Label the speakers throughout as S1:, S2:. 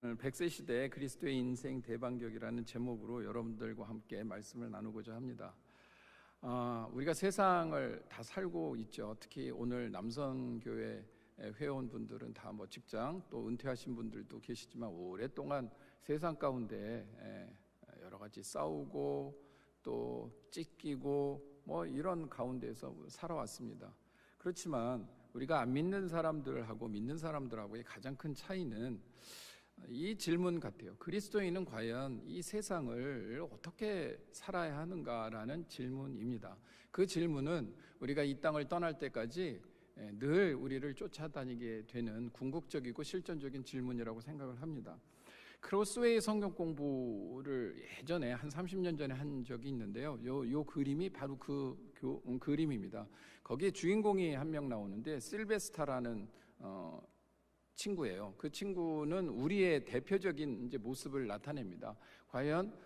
S1: 오늘 100세 시대 그리스도의 인생 대반격이라는 제목으로 여러분들과 함께 말씀을 나누고자 합니다. 우리가 세상을 다 살고 있죠. 특히 오늘 남성교회 회원분들은 다 직장 또 은퇴하신 분들도 계시지만 오랫동안 세상 가운데 여러 가지 싸우고 또 찢기고 이런 가운데서 살아왔습니다. 그렇지만 우리가 안 믿는 사람들하고 믿는 사람들하고의 가장 큰 차이는 이 질문 같아요. 그리스도인은 과연 이 세상을 어떻게 살아야 하는가라는 질문입니다. 그 질문은 우리가 이 땅을 떠날 때까지 늘 우리를 쫓아다니게 되는 궁극적이고 실존적인 질문이라고 생각을 합니다. 크로스웨이 성경 공부를 예전에 한 30년 전에 한 적이 있는데요. 요 그림이 바로 그 그림입니다. 거기에 주인공이 한 명 나오는데 실베스타라는 친구예요. 그 친구는 우리의 대표적인 이제 모습을 나타냅니다. 과연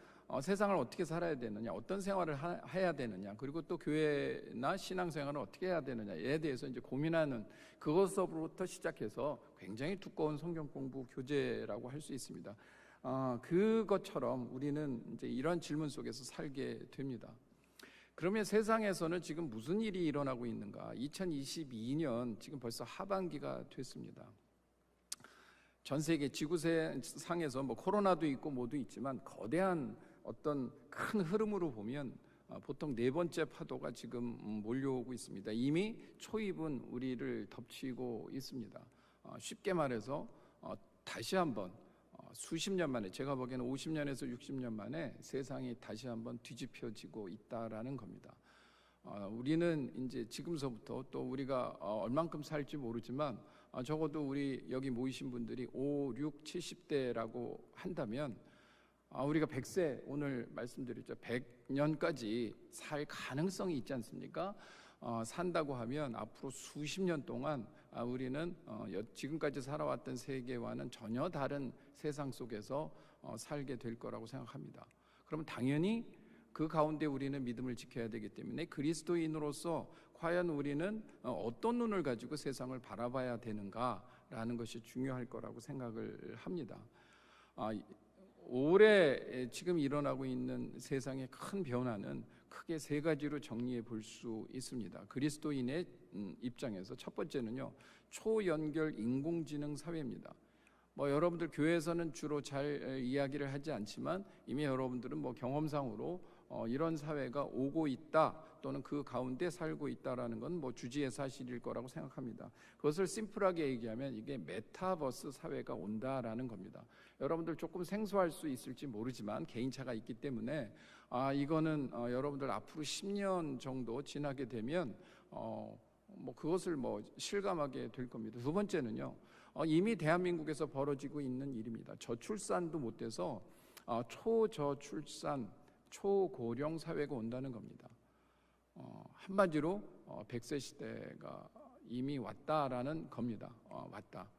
S1: 세상을 어떻게 살아야 되느냐, 어떤 생활을 해야 되느냐, 그리고 또 교회나 신앙생활을 어떻게 해야 되느냐에 대해서 이제 고민하는 그것서부터 시작해서 굉장히 두꺼운 성경 공부 교재라고 할 수 있습니다. 그것처럼 우리는 이제 이런 질문 속에서 살게 됩니다. 그러면 세상에서는 지금 무슨 일이 일어나고 있는가? 2022년 지금 벌써 하반기가 됐습니다. 전 세계 지구상에서 코로나도 있고 뭐도 있지만 거대한 어떤 큰 흐름으로 보면 보통 네 번째 파도가 지금 몰려오고 있습니다. 이미 초입은 우리를 덮치고 있습니다. 쉽게 말해서 다시 한번 수십 년 만에, 제가 보기에는 50년에서 60년 만에 세상이 다시 한번 뒤집혀지고 있다라는 겁니다. 우리는 이제 지금서부터 또 우리가 얼만큼 살지 모르지만 적어도 우리 여기 모이신 분들이 5, 6, 70대라고 한다면 우리가 100세 오늘 말씀드렸죠. 100년까지 살 가능성이 있지 않습니까? 산다고 하면 앞으로 수십 년 동안 우리는 지금까지 살아왔던 세계와는 전혀 다른 세상 속에서 살게 될 거라고 생각합니다. 그러면 당연히 그 가운데 우리는 믿음을 지켜야 되기 때문에 그리스도인으로서 과연 우리는 어떤 눈을 가지고 세상을 바라봐야 되는가라는 것이 중요할 거라고 생각을 합니다. 올해 지금 일어나고 있는 세상의 큰 변화는 크게 세 가지로 정리해 볼 수 있습니다. 그리스도인의 입장에서 첫 번째는요, 초연결 인공지능 사회입니다. 여러분들 교회에서는 주로 잘 이야기를 하지 않지만 이미 여러분들은 경험상으로 이런 사회가 오고 있다 또는 그 가운데 살고 있다라는 건 주지의 사실일 거라고 생각합니다. 그것을 심플하게 얘기하면 이게 메타버스 사회가 온다라는 겁니다. 여러분들 조금 생소할 수 있을지 모르지만 개인차가 있기 때문에 이거는 여러분들 앞으로 10년 정도 지나게 되면 그것을 실감하게 될 겁니다. 두 번째는요, 이미 대한민국에서 벌어지고 있는 일입니다. 저출산도 못 돼서 초저출산, 초고령 사회가 온다는 겁니다. 한마디로 100세 시대가 이미 왔다라는 겁니다. 왔다.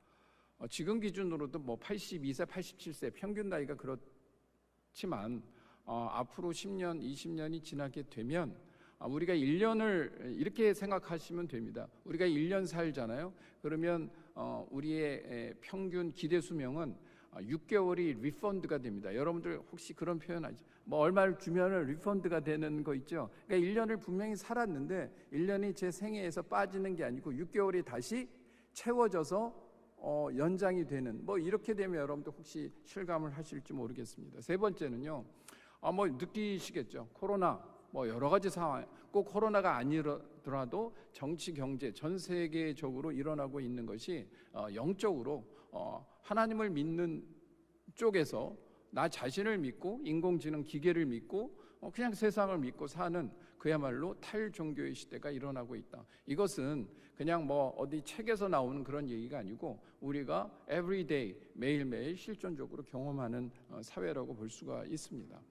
S1: 지금 기준으로도 82세, 87세 평균 나이가 그렇지만 앞으로 10년, 20년이 지나게 되면 우리가 1년을 이렇게 생각하시면 됩니다. 우리가 1년 살잖아요. 그러면 우리의 평균 기대 수명은 6개월이 리펀드가 됩니다. 여러분들 혹시 그런 표현 아시죠? 얼마를 주면 리펀드가 되는 거 있죠? 그러니까 1년을 분명히 살았는데 1년이 제 생애에서 빠지는 게 아니고 6개월이 다시 채워져서 연장이 되는 이렇게 되면 여러분들 혹시 실감을 하실지 모르겠습니다. 세 번째는요, 느끼시겠죠? 코로나 여러 가지 상황, 꼭 코로나가 아니더라도 정치, 경제 전 세계적으로 일어나고 있는 것이 영적으로 하나님을 믿는 쪽에서 나 자신을 믿고 인공지능 기계를 믿고 그냥 세상을 믿고 사는 그야말로 탈종교의 시대가 일어나고 있다. 이것은 그냥 어디 책에서 나오는 그런 얘기가 아니고 우리가 everyday 매일매일 실존적으로 경험하는 사회라고 볼 수가 있습니다.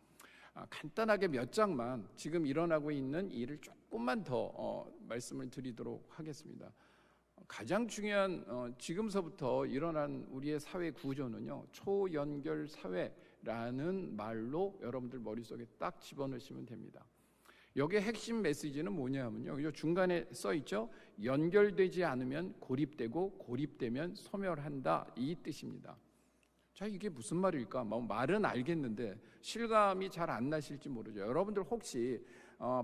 S1: 간단하게 몇 장만 지금 일어나고 있는 일을 조금만 더 말씀을 드리도록 하겠습니다. 가장 중요한 지금서부터 일어난 우리의 사회 구조는요, 초연결 사회라는 말로 여러분들 머릿속에 딱 집어넣으시면 됩니다. 여기에 핵심 메시지는 뭐냐면요, 중간에 써있죠. 연결되지 않으면 고립되고 고립되면 소멸한다, 이 뜻입니다. 자, 이게 무슨 말일까? 뭐 말은 알겠는데 실감이 잘 안 나실지 모르죠. 여러분들 혹시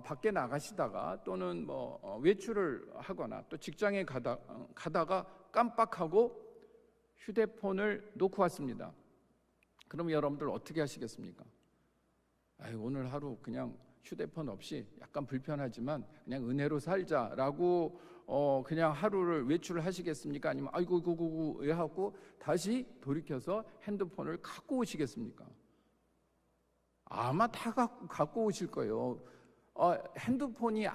S1: 밖에 나가시다가 또는 외출을 하거나 또 직장에 가다가 깜빡하고 휴대폰을 놓고 왔습니다. 그럼 여러분들 어떻게 하시겠습니까? 오늘 하루 그냥 휴대폰 없이 약간 불편하지만 그냥 은혜로 살자라고 그냥 하루를 외출을 하시겠습니까? 아니면 아이고 하고 다시 돌이켜서 핸드폰을 갖고 오시겠습니까? 아마 다 갖고 오실 거예요. 핸드폰이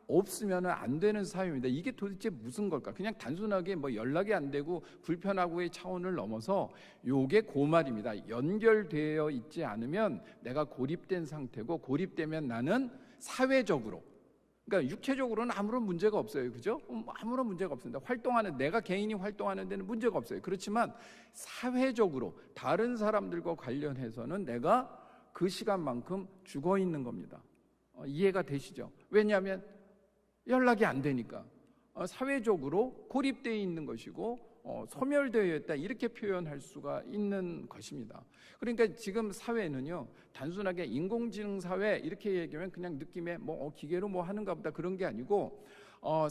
S1: 없으면 안 되는 사회입니다. 이게 도대체 무슨 걸까? 그냥 단순하게 연락이 안 되고 불편하고의 차원을 넘어서 요게 그 말입니다. 연결되어 있지 않으면 내가 고립된 상태고, 고립되면 나는 사회적으로, 그러니까 육체적으로는 아무런 문제가 없어요. 그죠? 아무런 문제가 없습니다. 내가 개인이 활동하는 데는 문제가 없어요. 그렇지만 사회적으로 다른 사람들과 관련해서는 내가 그 시간만큼 죽어 있는 겁니다. 이해가 되시죠? 왜냐하면 연락이 안 되니까 사회적으로 고립되어 있는 것이고 소멸되어 있다, 이렇게 표현할 수가 있는 것입니다. 그러니까 지금 사회는요, 단순하게 인공지능 사회 이렇게 얘기하면 그냥 느낌에 기계로 하는가 보다, 그런 게 아니고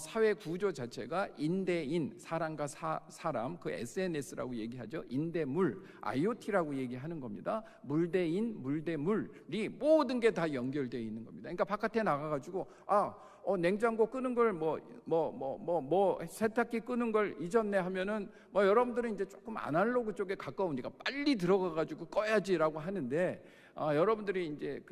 S1: 사회 구조 자체가 인대인, 사람과 사람, 그 SNS라고 얘기하죠. 인대물, IoT라고 얘기하는 겁니다. 물대인, 물대물이 모든 게 다 연결되어 있는 겁니다. 그러니까 바깥에 나가가지고 냉장고 끄는 걸 세탁기 끄는 걸 잊었네 하면은 여러분들은 이제 조금 아날로그 쪽에 가까우니까 빨리 들어가가지고 꺼야지라고 하는데, 여러분들이 이제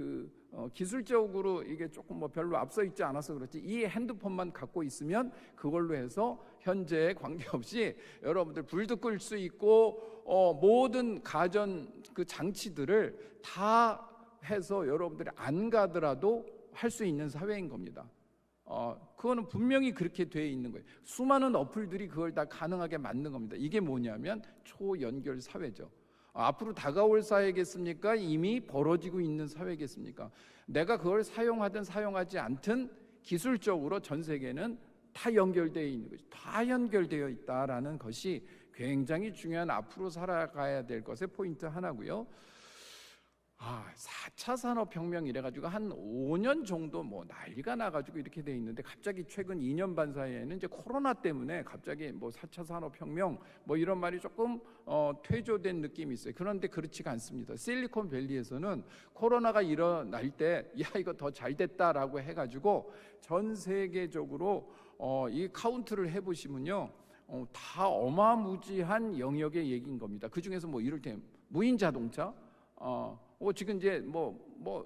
S1: 기술적으로 이게 조금 별로 앞서 있지 않아서 그렇지, 이 핸드폰만 갖고 있으면 그걸로 해서 현재에 관계없이 여러분들 불도 끌 수 있고 모든 가전 장치들을 다 해서 여러분들이 안 가더라도 할 수 있는 사회인 겁니다. 그거는 분명히 그렇게 되어 있는 거예요. 수많은 어플들이 그걸 다 가능하게 만든 겁니다. 이게 뭐냐면 초연결 사회죠. 앞으로 다가올 사회겠습니까? 이미 벌어지고 있는 사회겠습니까? 내가 그걸 사용하든 사용하지 않든 기술적으로 전 세계는 다 연결되어 있는 거죠. 다 연결되어 있다라는 것이 굉장히 중요한 앞으로 살아가야 될 것의 포인트 하나고요. 4차 산업혁명 이래가지고 한 5년 정도 난리가 나가지고 이렇게 돼 있는데, 갑자기 최근 2년 반 사이에는 이제 코로나 때문에 갑자기 4차 산업혁명 이런 말이 조금 퇴조된 느낌이 있어요. 그런데 그렇지가 않습니다. 실리콘밸리에서는 코로나가 일어날 때 이거 더 잘 됐다라고 해가지고 전 세계적으로 이 카운트를 해보시면요, 다 어마무지한 영역의 얘기인 겁니다. 그 중에서 이를테면 무인 자동차, 지금 이제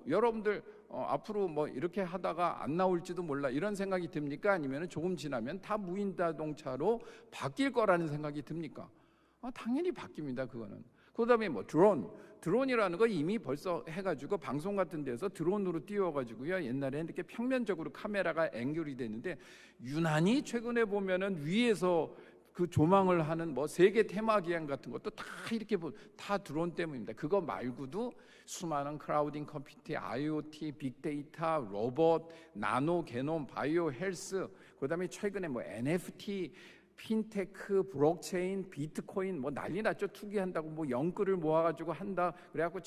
S1: 여러분들 앞으로 이렇게 하다가 안 나올지도 몰라, 이런 생각이 듭니까? 아니면 조금 지나면 다 무인 자동차로 바뀔 거라는 생각이 듭니까? 당연히 바뀝니다. 그거는. 그다음에 드론이라는 거 이미 벌써 해가지고 방송 같은 데서 드론으로 띄워가지고요, 옛날에는 이렇게 평면적으로 카메라가 앵글이 됐는데, 유난히 최근에 보면은 위에서 그 조망을 하는 세계 테마 기행 같은 것도 다 이렇게 다 드론 때문입니다. 그거 말고도 수많은 크라우딩 컴퓨팅, IoT, 빅데이터, 로봇, 나노, 게놈, 바이오 헬스, 그다음에 최근에 NFT, 핀테크, 블록체인, 비트코인 난리 났죠. 투기한다고 영끌을 모아가지고 한다. 그래갖고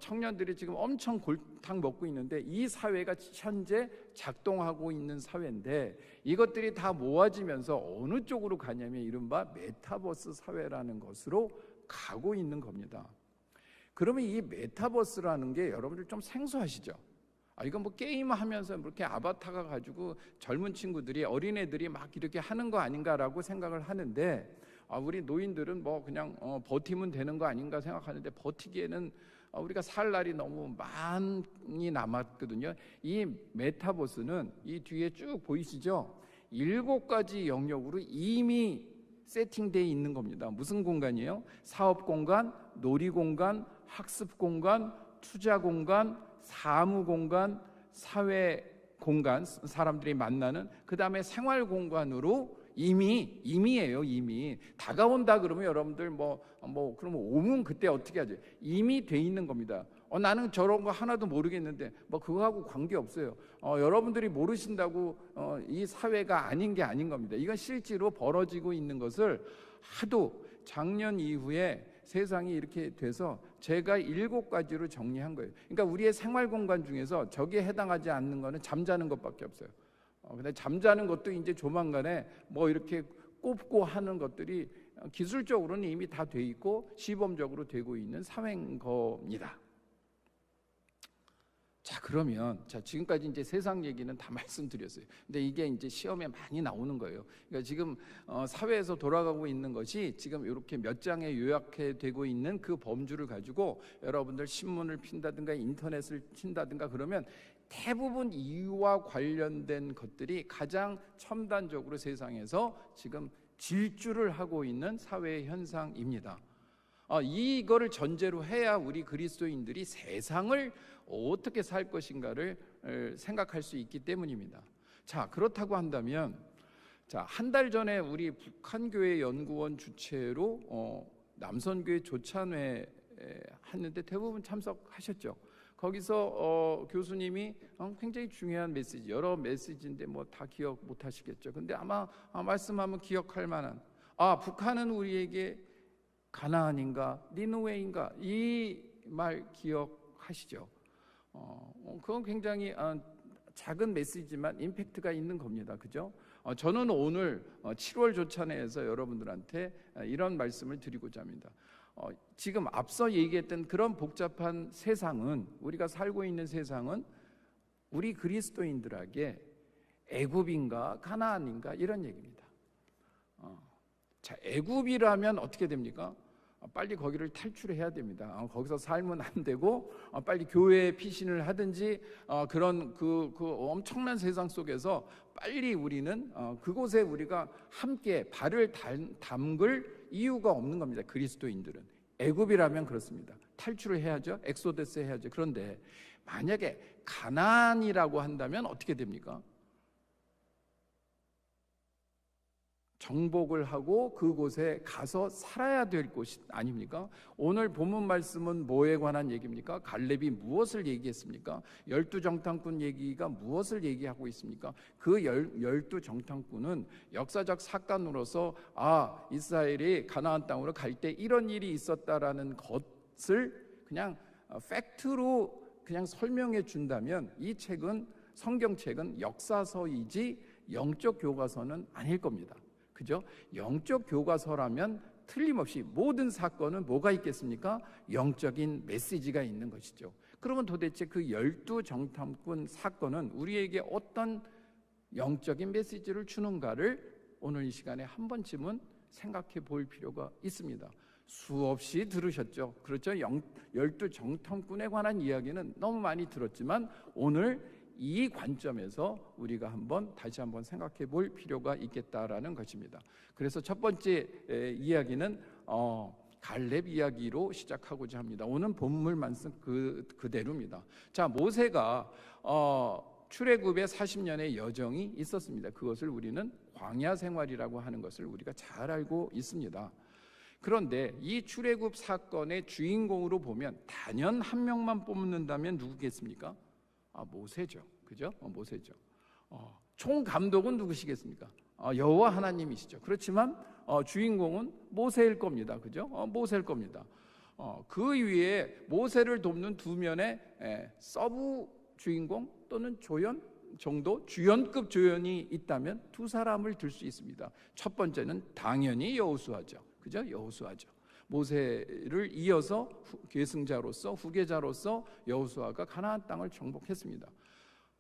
S1: 청년들이 지금 엄청 골탕 먹고 있는데, 이 사회가 현재 작동하고 있는 사회인데, 이것들이 다 모아지면서 어느 쪽으로 가냐면 이른바 메타버스 사회라는 것으로 가고 있는 겁니다. 그러면 이 메타버스라는 게 여러분들 좀 생소하시죠? 이건 게임하면서 이렇게 아바타가 가지고 젊은 친구들이, 어린애들이 막 이렇게 하는 거 아닌가라고 생각을 하는데, 우리 노인들은 그냥 버티면 되는 거 아닌가 생각하는데, 버티기에는 우리가 살 날이 너무 많이 남았거든요. 이 메타버스는 이 뒤에 쭉 보이시죠? 7가지 영역으로 이미 세팅되어 있는 겁니다. 무슨 공간이에요? 사업 공간, 놀이 공간, 학습 공간, 투자 공간, 사무 공간, 사회 공간, 사람들이 만나는, 그 다음에 생활 공간으로 이미예요. 이미 다가온다 그러면 여러분들 그러면 오면 그때 어떻게 하죠? 이미 돼 있는 겁니다. 나는 저런 거 하나도 모르겠는데 그거하고 관계 없어요. 여러분들이 모르신다고 이 사회가 아닌 게 아닌 겁니다. 이건 실제로 벌어지고 있는 것을 하도 작년 이후에 세상이 이렇게 돼서 제가 7가지로 정리한 거예요. 그러니까 우리의 생활 공간 중에서 저기에 해당하지 않는 거는 잠자는 것밖에 없어요. 근데 잠자는 것도 이제 조만간에 뭐 이렇게 꼽고 하는 것들이 기술적으로는 이미 다 돼 있고 시범적으로 되고 있는 사회인 겁니다. 자, 그러면 지금까지 이제 세상 얘기는 다 말씀드렸어요. 근데 이게 이제 시험에 많이 나오는 거예요. 그러니까 지금 사회에서 돌아가고 있는 것이 지금 이렇게 몇 장에 요약해 되고 있는 그 범주를 가지고 여러분들 신문을 핀다든가 인터넷을 킨다든가 그러면 대부분 이와 관련된 것들이 가장 첨단적으로 세상에서 지금 질주를 하고 있는 사회 현상입니다. 이거를 전제로 해야 우리 그리스도인들이 세상을 어떻게 살 것인가를 생각할 수 있기 때문입니다. 자, 그렇다고 한다면 한 달 전에 우리 북한교회 연구원 주최로 남선교회 조찬회 했는데 대부분 참석하셨죠. 거기서 교수님이 굉장히 중요한 메시지, 여러 메시지인데 뭐 다 기억 못 하시겠죠. 근데 아마 말씀하면 기억할 만한, 북한은 우리에게 가나안인가 니느웨인가 이 말 기억하시죠? 그건 굉장히 작은 메시지만 임팩트가 있는 겁니다. 그죠? 저는 오늘 7월 조찬회에서 여러분들한테 이런 말씀을 드리고자 합니다. 지금 앞서 얘기했던 그런 복잡한 세상은, 우리가 살고 있는 세상은 우리 그리스도인들에게 애굽인가 가나안인가 이런 얘기입니다. 자, 애굽이라면 어떻게 됩니까? 빨리 거기를 탈출해야 됩니다. 거기서 살면 안 되고 빨리 교회에 피신을 하든지 그런 그 엄청난 세상 속에서 빨리 우리는 그곳에 우리가 함께 발을 담글 이유가 없는 겁니다. 그리스도인들은 애굽이라면 그렇습니다. 탈출을 해야죠. 엑소더스 해야죠. 그런데 만약에 가나안이라고 한다면 어떻게 됩니까? 정복을 하고 그곳에 가서 살아야 될 곳이 아닙니까? 오늘 본문 말씀은 뭐에 관한 얘기입니까? 갈렙이 무엇을 얘기했습니까? 12정탐꾼 얘기가 무엇을 얘기하고 있습니까? 그 12정탐꾼은 역사적 사건으로서 이스라엘이 가나안 땅으로 갈 때 이런 일이 있었다라는 것을 그냥 팩트로 그냥 설명해 준다면 이 책은, 성경책은 역사서이지 영적 교과서는 아닐 겁니다. 그죠? 영적 교과서라면 틀림없이 모든 사건은 뭐가 있겠습니까? 영적인 메시지가 있는 것이죠. 그러면 도대체 그 12정탐꾼 사건은 우리에게 어떤 영적인 메시지를 주는가를 오늘 이 시간에 한 번쯤은 생각해 볼 필요가 있습니다. 수없이 들으셨죠? 그렇죠? 12정탐꾼에 관한 이야기는 너무 많이 들었지만 오늘 이 관점에서 우리가 다시 한번 생각해 볼 필요가 있겠다라는 것입니다. 그래서 첫 번째 이야기는 갈렙 이야기로 시작하고자 합니다. 오늘 본문 말씀 그대로입니다. 자, 모세가 출애굽의 40년의 여정이 있었습니다. 그것을 우리는 광야 생활이라고 하는 것을 우리가 잘 알고 있습니다. 그런데 이 출애굽 사건의 주인공으로 보면 단연 한 명만 뽑는다면 누구겠습니까? 모세죠. 그죠? 모세죠. 총 감독은 누구시겠습니까? 여호와 하나님이시죠. 그렇지만 주인공은 모세일 겁니다. 그죠? 모세일 겁니다. 그 위에 모세를 돕는 두 면의 서브 주인공 또는 조연 정도, 주연급 조연이 있다면 두 사람을 들 수 있습니다. 첫 번째는 당연히 여호수아죠. 그죠? 여호수아죠. 모세를 이어서 계승자로서, 후계자로서 여호수아가 가나안 땅을 정복했습니다.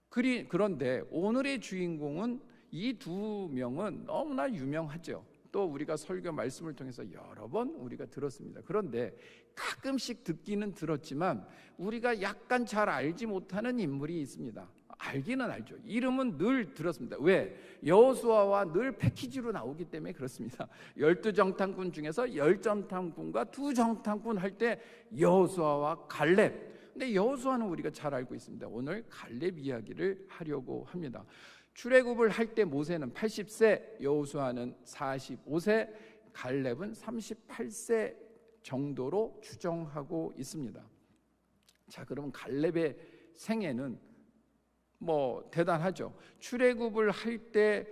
S1: 그런데 오늘의 주인공은 이 두 명은 너무나 유명하죠. 또 우리가 설교 말씀을 통해서 여러 번 우리가 들었습니다. 그런데 가끔씩 듣기는 들었지만 우리가 약간 잘 알지 못하는 인물이 있습니다. 알기는 알죠. 이름은 늘 들었습니다. 왜? 여호수아와 늘 패키지로 나오기 때문에 그렇습니다. 12정탐꾼 중에서 10정탐꾼과 2정탐꾼 할 때 여호수아와 갈렙. 근데 여호수아는 우리가 잘 알고 있습니다. 오늘 갈렙 이야기를 하려고 합니다. 출애굽을 할 때 모세는 80세, 여호수아는 45세, 갈렙은 38세 정도로 추정하고 있습니다. 자, 그러면 갈렙의 생애는 대단하죠. 출애굽을 할 때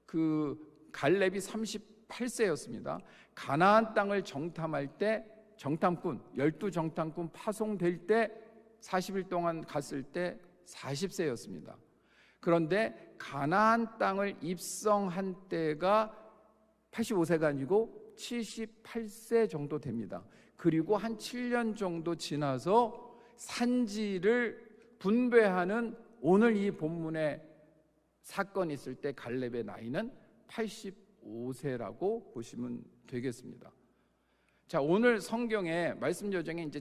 S1: 그 갈렙이 88세였습니다. 가나안 땅을 정탐할 때 정탐꾼 12정탐꾼 파송될 때 40일 동안 갔을 때 40세였습니다. 그런데 가나안 땅을 입성한 때가 85세가 아니고 78세 정도 됩니다. 그리고 한 7년 정도 지나서 산지를 분배하는 오늘 이 본문에 사건이 있을 때 갈렙의 나이는 85세라고 보시면 되겠습니다. 자, 오늘 성경의 말씀 여정에 이제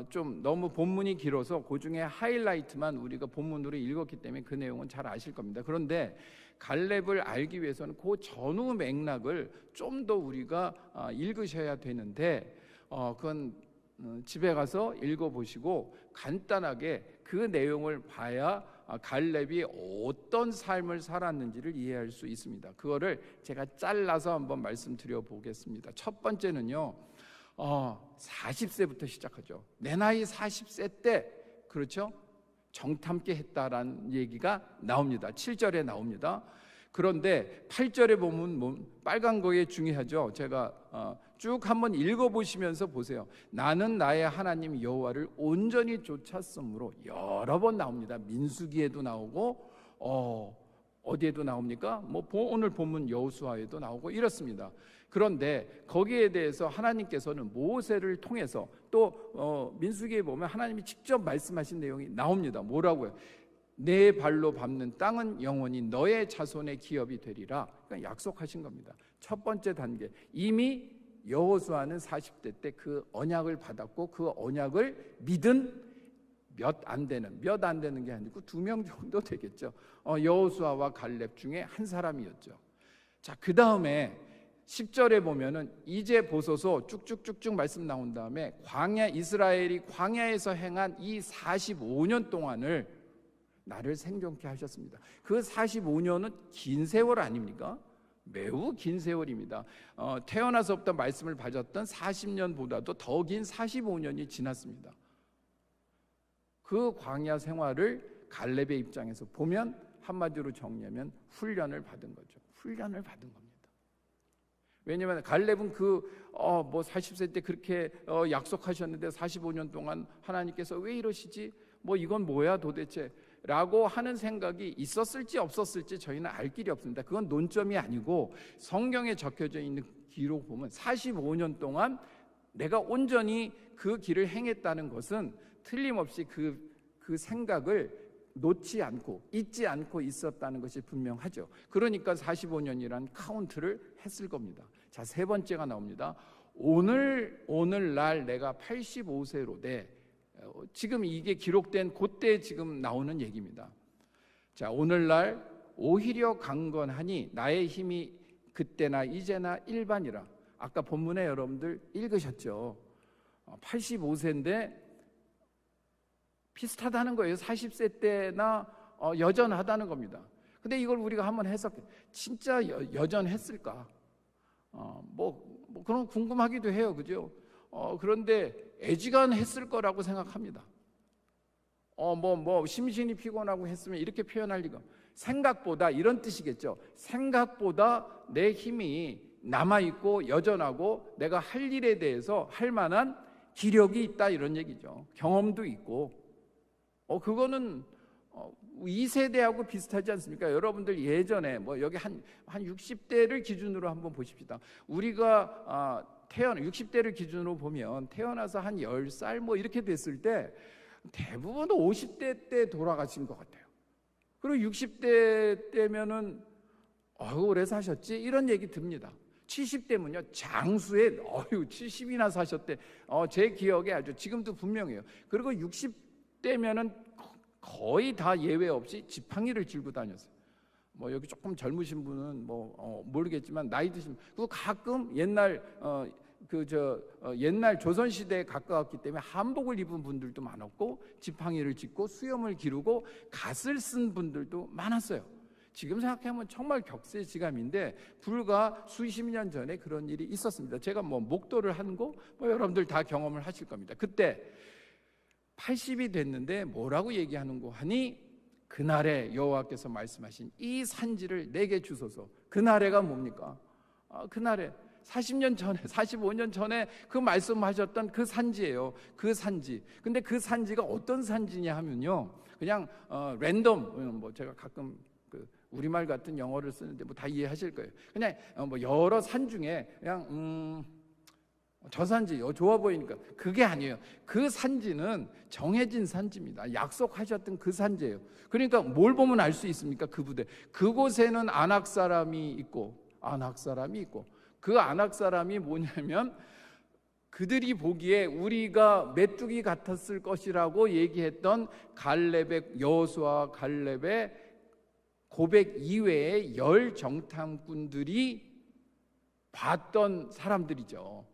S1: 좀 너무 본문이 길어서 그 중에 하이라이트만 우리가 본문으로 읽었기 때문에 그 내용은 잘 아실 겁니다. 그런데 갈렙을 알기 위해서는 그 전후 맥락을 좀 더 우리가 읽으셔야 되는데 그건 집에 가서 읽어보시고 간단하게 그 내용을 봐야 갈렙이 어떤 삶을 살았는지를 이해할 수 있습니다. 그거를 제가 잘라서 한번 말씀드려 보겠습니다. 첫 번째는요, 40세부터 시작하죠. 내 나이 40세 때, 그렇죠? 정탐케 했다라는 얘기가 나옵니다. 7절에 나옵니다. 그런데 8절에 보면 빨간 거에 중요하죠. 제가 쭉 한번 읽어보시면서 보세요. 나는 나의 하나님 여호와를 온전히 쫓았으므로 여러 번 나옵니다. 민수기에도 나오고 어디에도 나옵니까? 오늘 본문 여호수아에도 나오고 이렇습니다. 그런데 거기에 대해서 하나님께서는 모세를 통해서 또 민수기에 보면 하나님이 직접 말씀하신 내용이 나옵니다. 뭐라고요? 내 발로 밟는 땅은 영원히 너의 자손의 기업이 되리라. 그러니까 약속하신 겁니다. 첫 번째 단계, 이미 여호수아는 40대 때 그 언약을 받았고 그 언약을 믿은 몇 안 되는 게 아니고 2명 정도 되겠죠. 여호수아와 갈렙 중에 한 사람이었죠. 자, 그 다음에 10절에 보면은 이제 보소서 쭉쭉쭉쭉 말씀 나온 다음에 이스라엘이 광야에서 행한 이 45년 동안을 나를 생존케 하셨습니다. 그 45년은 긴 세월 아닙니까? 매우 긴 세월입니다. 태어나서부터 말씀을 받았던 40년보다도 더 긴 45년이 지났습니다. 그 광야 생활을 갈렙의 입장에서 보면 한마디로 정리하면 훈련을 받은 거죠. 훈련을 받은 겁니다. 왜냐하면 갈렙은 40세 때 그렇게 약속하셨는데 45년 동안 하나님께서 왜 이러시지? 이건 뭐야 도대체? 라고 하는 생각이 있었을지 없었을지 저희는 알 길이 없습니다. 그건 논점이 아니고 성경에 적혀져 있는 기록 보면 45년 동안 내가 온전히 그 길을 행했다는 것은 틀림없이 그 생각을 놓지 않고 잊지 않고 있었다는 것이 분명하죠. 그러니까 45년이란 카운트를 했을 겁니다. 자, 세 번째가 나옵니다. 오늘날 내가 85세로 돼. 지금 이게 기록된 그때 지금 나오는 얘기입니다. 자, 오늘날 오히려 강건하니 나의 힘이 그때나 이제나 일반이라. 아까 본문에 여러분들 읽으셨죠. 85세인데 비슷하다는 거예요. 40세 때나 여전하다는 겁니다. 근데 이걸 우리가 한번 해석해. 진짜 여전했을까? 그런 궁금하기도 해요. 그죠? 그런데 애지간했을 거라고 생각합니다. 심신이 피곤하고 했으면 이렇게 표현할 리가. 생각보다 이런 뜻이겠죠. 생각보다 내 힘이 남아있고 여전하고 내가 할 일에 대해서 할 만한 기력이 있다 이런 얘기죠. 경험도 있고. 그거는 이 세대하고 비슷하지 않습니까? 여러분들 예전에 여기 한 60대를 기준으로 한번 보십시다. 우리가 60대를 기준으로 보면 태어나서 한 10살 이렇게 됐을 때 대부분 50대 때 돌아가신 것 같아요. 그리고 60대 때면은 오래 사셨지 이런 얘기 듭니다. 70대면요 장수에 70이나 사셨대. 제 기억에 아주 지금도 분명해요. 그리고 60대면은 거의 다 예외 없이 지팡이를 들고 다녔어요. 여기 조금 젊으신 분은 모르겠지만 나이 드신 그 가끔 옛날 옛날 조선 시대에 가까웠기 때문에 한복을 입은 분들도 많았고 지팡이를 짚고 수염을 기르고 갓을 쓴 분들도 많았어요. 지금 생각하면 정말 격세지감인데 불과 수십 년 전에 그런 일이 있었습니다. 제가 목도를 한 거 여러분들 다 경험을 하실 겁니다. 그때 80이 됐는데 뭐라고 얘기하는 거 하니 그날에 여호와께서 말씀하신 이 산지를 내게 주소서. 그날에가 뭡니까? 그날에 40년 전에 45년 전에 그 말씀하셨던 그 산지예요. 그 산지. 근데 그 산지가 어떤 산지냐 하면요, 그냥 랜덤, 뭐 제가 가끔 그 우리말 같은 영어를 쓰는데 뭐 다 이해하실 거예요. 그냥 뭐 여러 산 중에 그냥 저 산지 좋아 보이니까, 그게 아니에요. 그 산지는 정해진 산지입니다. 약속하셨던 그 산지예요. 그러니까 뭘 보면 알 수 있습니까? 그 부대, 그곳에는 안악 사람이 있고 그 안악 사람이 뭐냐면, 그들이 보기에 우리가 메뚜기 같았을 것이라고 얘기했던 갈렙의, 여호수아 갈렙의 고백 이외에 열 정탐꾼들이 봤던 사람들이죠.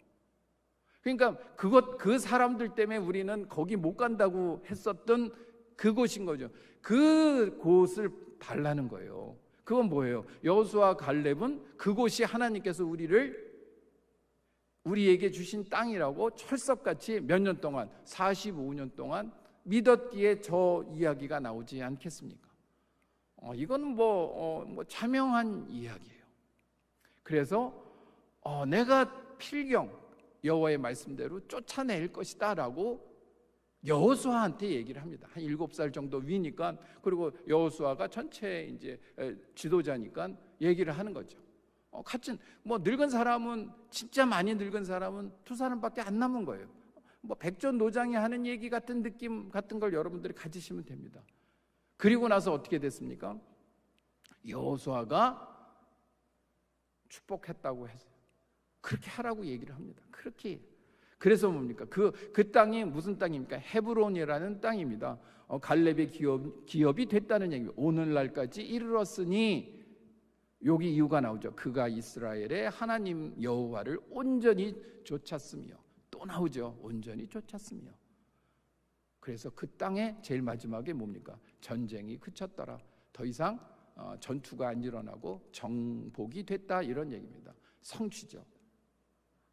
S1: 그러니까 그 사람들 때문에 우리는 거기 못 간다고 했었던 그곳인 거죠. 그곳을 달라는 거예요. 그건 뭐예요? 여호수아 갈렙은 그곳이 하나님께서 우리에게 주신 땅이라고 철석같이 몇 년 동안, 45년 동안 믿었기에 저 이야기가 나오지 않겠습니까? 이건 뭐 자명한 이야기예요. 그래서 내가 필경 여호와의 말씀대로 쫓아낼 것이다 라고 여호수아한테 얘기를 합니다. 한 7살 정도 위니까, 그리고 여호수아가 전체 이제 지도자니까 얘기를 하는 거죠. 같은 뭐 늙은 사람은, 진짜 많이 늙은 사람은 2사람밖에 안 남은 거예요. 뭐 백전노장이 하는 얘기 같은 느낌 같은 걸 여러분들이 가지시면 됩니다. 그리고 나서 어떻게 됐습니까? 여호수아가 축복했다고 해서 그렇게 하라고 얘기를 합니다. 그렇게. 그래서 뭡니까? 그 땅이 무슨 땅입니까? 헤브론이라는 땅입니다. 갈렙의 기업이 됐다는 얘기입니다. 오늘날까지 이르렀으니, 여기 이유가 나오죠. 그가 이스라엘의 하나님 여호와를 온전히 쫓았으며, 또 나오죠. 온전히 쫓았으며. 그래서 그 땅에 제일 마지막에 뭡니까? 전쟁이 그쳤더라. 더 이상 전투가 안 일어나고 정복이 됐다, 이런 얘기입니다. 성취죠.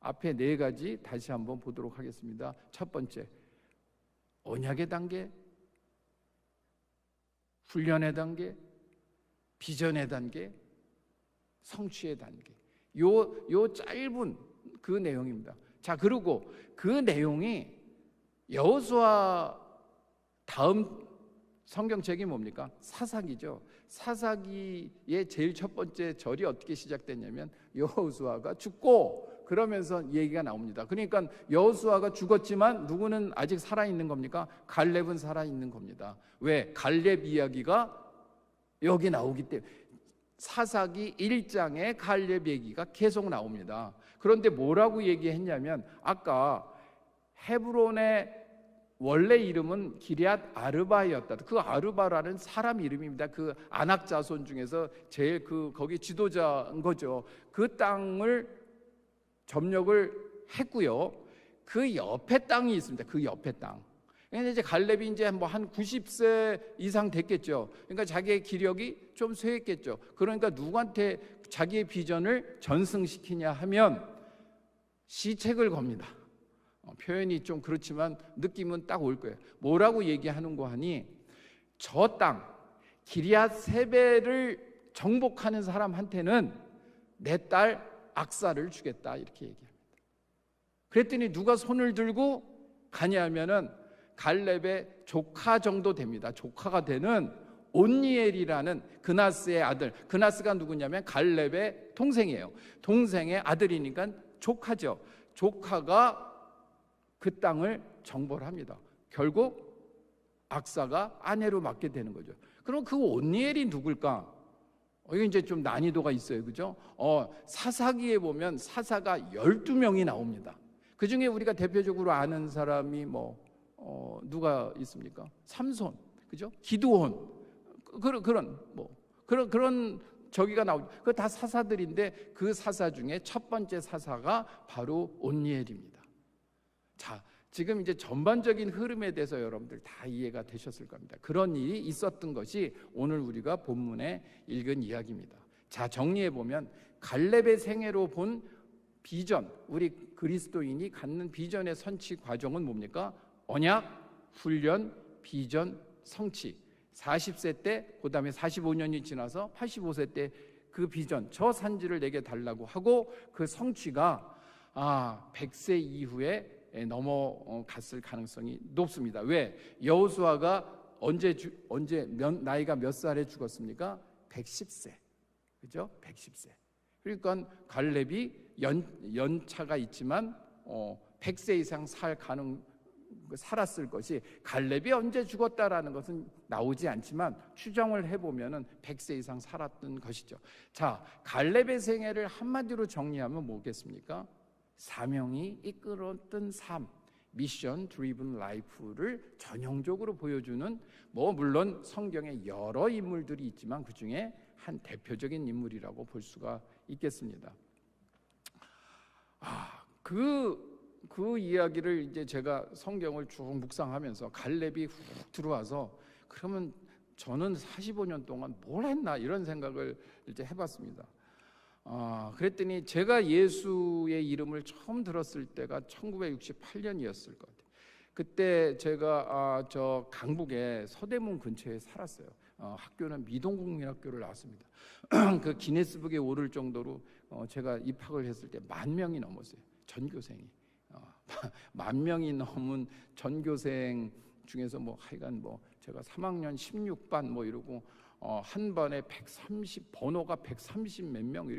S1: 앞에 4가지 다시 한번 보도록 하겠습니다. 첫 번째, 언약의 단계, 훈련의 단계, 비전의 단계, 성취의 단계. 요 짧은 그 내용입니다. 자, 그리고 그 내용이 여호수아 다음 성경책이 뭡니까? 사사기죠. 사사기의 제일 첫 번째 절이 어떻게 시작됐냐면, 여호수아가 죽고, 그러면서 얘기가 나옵니다. 그러니까 여호수아가 죽었지만 누구는 아직 살아있는 겁니까? 갈렙은 살아있는 겁니다. 왜? 갈렙 이야기가 여기 나오기 때문에. 사사기 1장에 갈렙 얘기가 계속 나옵니다. 그런데 뭐라고 얘기했냐면, 아까 헤브론의 원래 이름은 기럇 아르바였다. 그 아르바라는 사람 이름입니다. 그 아낙 자손 중에서 제일 거기 지도자인 거죠. 그 땅을 점령을 했고요. 그 옆에 땅이 있습니다. 그 옆에 땅. 그런데 이제 갈렙이 이제 뭐 한 90세 이상 됐겠죠. 그러니까 자기의 기력이 좀 쇠했겠죠. 그러니까 누구한테 자기의 비전을 전승시키냐 하면 시책을 겁니다. 표현이 좀 그렇지만 느낌은 딱 올 거예요. 뭐라고 얘기하는 거 하니, 저 땅 기럇 세베를 정복하는 사람한테는 내 딸 악사를 주겠다, 이렇게 얘기합니다. 그랬더니 누가 손을 들고 가냐면은 갈렙의 조카 정도 됩니다. 조카가 되는 온니엘이라는 그나스의 아들. 그나스가 누구냐면 갈렙의 동생이에요. 동생의 아들이니까 조카죠. 조카가 그 땅을 정벌 합니다. 결국 악사가 아내로 맡게 되는 거죠. 그럼 그 온니엘이 누굴까? 이게 이제 좀 난이도가 있어요. 그죠? 사사기에 보면 사사가 12명이 나옵니다. 그 중에 우리가 대표적으로 아는 사람이 누가 있습니까? 삼손, 그죠? 기드온, 그런 저기가 나오죠. 그거 다 사사들인데, 그 사사 중에 첫 번째 사사가 바로 온니엘입니다. 자, 지금 이제 전반적인 흐름에 대해서 여러분들 다 이해가 되셨을 겁니다. 그런 일이 있었던 것이 오늘 우리가 본문에 읽은 이야기입니다. 자, 정리해 보면 갈렙의 생애로 본 비전, 우리 그리스도인이 갖는 비전의 선취 과정은 뭡니까? 언약, 훈련, 비전, 성취. 40세 때, 그 다음에 45년이 지나서 85세 때 그 비전, 저 산지를 내게 달라고 하고 그 성취가 100세 이후에 넘어갔을 가능성이 높습니다. 왜? 여호수아가 나이가 몇 살에 죽었습니까? 110세. 그죠? 110세. 그러니까 갈렙이 연차가 있지만 100세 이상 살았을 것이, 갈렙이 언제 죽었다라는 것은 나오지 않지만 추정을 해보면 100세 이상 살았던 것이죠. 자, 갈렙의 생애를 한마디로 정리하면 뭐겠습니까? 사명이 이끌었던 삶, 미션 드리븐 라이프를 전형적으로 보여주는, 물론 성경에 여러 인물들이 있지만 그 중에 한 대표적인 인물이라고 볼 수가 있겠습니다. 그 이야기를 이제 제가 성경을 쭉 묵상하면서 갈렙이 훅 들어와서, 그러면 저는 45년 동안 뭘 했나 이런 생각을 이제 해봤습니다. 그랬더니 제가 예수의 이름을 처음 들었을 때가 1968년이었을 것 같아요. 그때 제가 저 강북의 서대문 근처에 살았어요. 학교는 미동국민학교를 나왔습니다. 그 기네스북에 오를 정도로 제가 입학을 했을 때 10,000명이 넘었어요. 전교생이 10,000명이 넘은 전교생 중에서 하여간 제가 3학년 16반 이러고 한 반에 130, 번호가 130 몇 명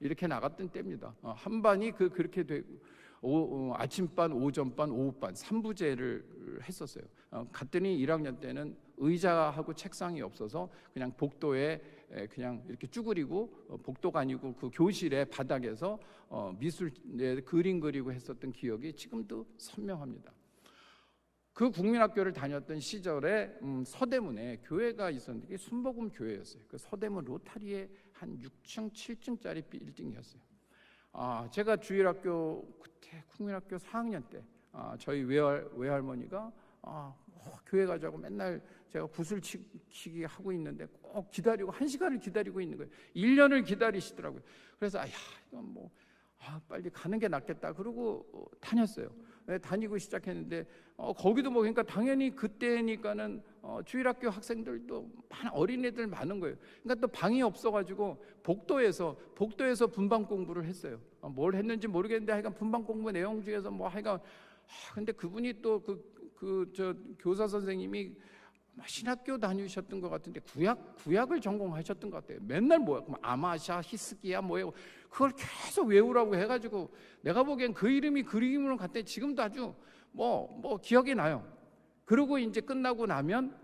S1: 이렇게 나갔던 때입니다. 한 반이 그렇게 되고 아침반, 오전반, 오후반 3부제를 했었어요. 갔더니 1학년 때는 의자하고 책상이 없어서 그냥 복도에 그냥 이렇게 쭈그리고, 복도가 아니고 그 교실의 바닥에서 미술 그림 그리고 했었던 기억이 지금도 선명합니다. 그 국민학교를 다녔던 시절에 서대문에 교회가 있었는데 그게 순복음 교회였어요. 그 서대문 로타리에 한 6층, 7층짜리 빌딩이었어요. 제가 주일학교 그때 국민학교 4학년 때 저희 외할머니가 교회 가자고 맨날 제가 구슬치기 하고 있는데 꼭 기다리고 1시간을 기다리고 있는 거예요. 1년을 기다리시더라고요. 그래서 이건 빨리 가는 게 낫겠다. 그러고 다녔어요. 다니고 시작했는데 거기도 그러니까 당연히 그때니까는 주일학교 학생들도 많은 어린애들 많은 거예요. 그러니까 또 방이 없어가지고 복도에서 분방 공부를 했어요. 뭘 했는지 모르겠는데 하여간 분방 공부 내용 중에서 하여간 근데 그분이 또 저 교사 선생님이 신학교 다니셨던 것 같은데 구약을 전공하셨던 것 같아요. 맨날 그럼 아마샤, 히스기야 그걸 계속 외우라고 해가지고 내가 보기엔 그 이름이 그림으로 갔더니 지금도 아주 기억이 나요. 그리고 이제 끝나고 나면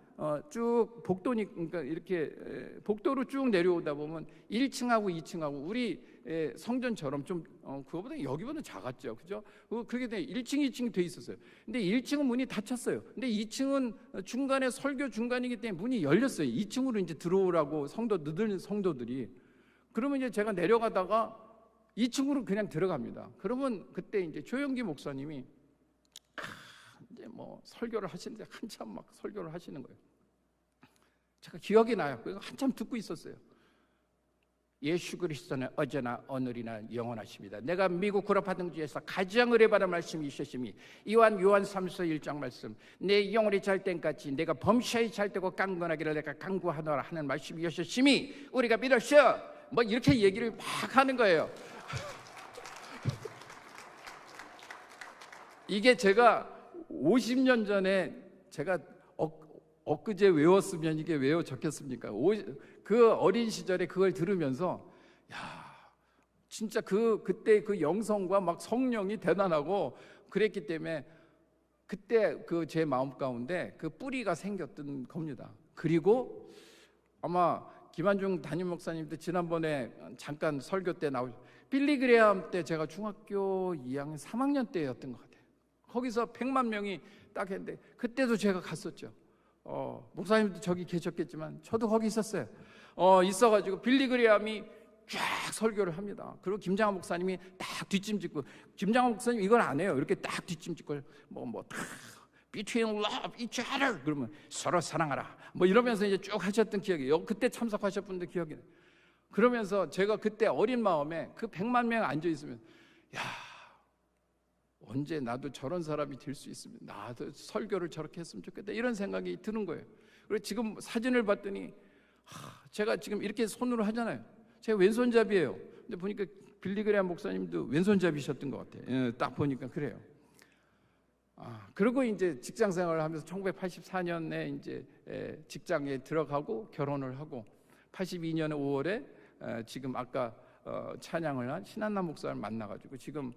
S1: 쭉 그러니까 이렇게 복도로 쭉 내려오다 보면 1층하고 2층하고 우리 성전처럼 좀 그거보다 여기보다 작았죠, 그죠? 그게 1층, 2층이 돼 있었어요. 근데 1층은 문이 닫혔어요. 근데 2층은 중간에 설교 중간이기 때문에 문이 열렸어요. 2층으로 이제 들어오라고 늦은 성도들이. 그러면 이제 제가 내려가다가 2층으로 그냥 들어갑니다. 그러면 그때 이제 조영기 목사님이 이제 설교를 하시는데 한참 설교를 하시는 거예요. 제가 기억이 나요. 그래서 한참 듣고 있었어요. 예수 그리스도는 어제나 오늘이나 영원하십니다. 내가 미국 구로파등지에서 가장 의뢰받은 말씀이 있으심이 요한 3서 1장 말씀, 내 영혼이 잘 땐까지 내가 범사에 잘 되고 강건하기를 내가 강구하노라 하는 말씀이 있으심이 우리가 믿었어. 이렇게 얘기를 막 하는 거예요. 이게 제가 50년 전에 제가 엊그제 외웠으면 이게 외워졌겠습니까? 그 어린 시절에 그걸 들으면서 진짜 그때 그 영성과 성령이 대단하고 그랬기 때문에 그때 제 마음 가운데 그 뿌리가 생겼던 겁니다. 그리고 아마 김한중 담임 목사님도 지난번에 잠깐 설교 때 빌리 그레함 때 제가 중학교 2학년 3학년 때였던 것 같아요. 거기서 100만 명이 딱 했는데 그때도 제가 갔었죠. 목사님도 저기 계셨겠지만 저도 거기 있었어요. 있어가지고 빌리 그레함이 쫙 설교를 합니다. 그리고 김장한 목사님이 딱 뒷짐 짓고, 김장한 목사님 이건 안 해요. 이렇게 딱 뒷짐 짓고 between love each other 그러면 서로 사랑하라 이러면서 이제 쭉 하셨던 기억이, 그때 참석하셨던 분들 기억이 나요. 그러면서 제가 그때 어린 마음에 그 100만 명 앉아 있으면 언제 나도 저런 사람이 될 수 있으면 나도 설교를 저렇게 했으면 좋겠다 이런 생각이 드는 거예요. 그리고 지금 사진을 봤더니 제가 지금 이렇게 손으로 하잖아요. 제 왼손잡이에요. 근데 보니까 빌리그레암 목사님도 왼손잡이셨던 것 같아요. 딱 보니까 그래요. 그리고 이제 직장 생활을 하면서 1984년에 이제 직장에 들어가고 결혼을 하고 82년에 5월에 지금 아까 찬양을 한 신한남 목사를 만나가지고 지금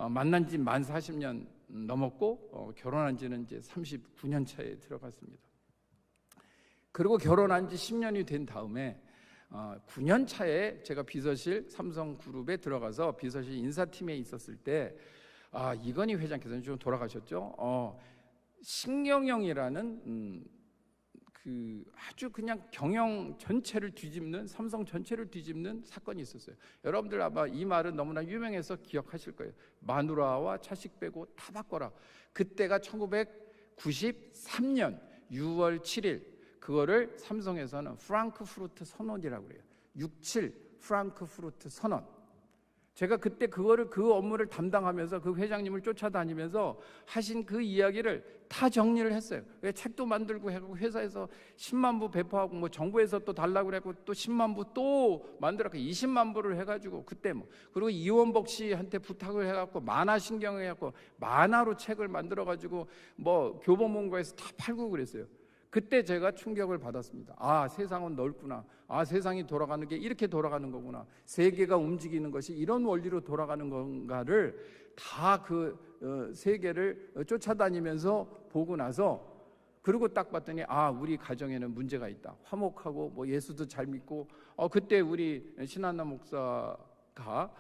S1: 만난 지 만 40년 넘었고 결혼한 지는 이제 39년 차에 들어갔습니다. 그리고 결혼한 지 10년이 된 다음에 9년 차에 제가 비서실 삼성그룹에 들어가서 비서실 인사팀에 있었을 때 이건희 회장께서는 좀 돌아가셨죠. 신경영이라는 그 아주 그냥 경영 전체를 뒤집는, 삼성 전체를 뒤집는 사건이 있었어요. 여러분들 아마 이 말은 너무나 유명해서 기억하실 거예요. 마누라와 차식 빼고 다 바꿔라. 그때가 1993년 6월 7일 그거를 삼성에서는 프랑크푸르트 선언이라고 그래요. 67 프랑크푸르트 선언. 제가 그때 그 업무를 담당하면서 그 회장님을 쫓아다니면서 하신 그 이야기를 다 정리를 했어요. 왜 책도 만들고 하고 회사에서 10만 부 배포하고 뭐 정부에서 또 달라고 그랬고 또 10만 부 또 만들었고 20만 부를 해가지고 그때 뭐 그리고 이원복 씨한테 부탁을 해갖고 만화 신경을 해갖고 만화로 책을 만들어가지고 뭐 교보문고에서 다 팔고 그랬어요. 그때 제가 충격을 받았습니다. 세상은 넓구나. 세상이 돌아가는 게 이렇게 돌아가는 거구나. 세계가 움직이는 것이 이런 원리로 돌아가는 건가를 다 그 세계를 쫓아다니면서 보고 나서 그리고 딱 봤더니 우리 가정에는 문제가 있다. 화목하고 뭐 예수도 잘 믿고 그때 우리 신한남 목사가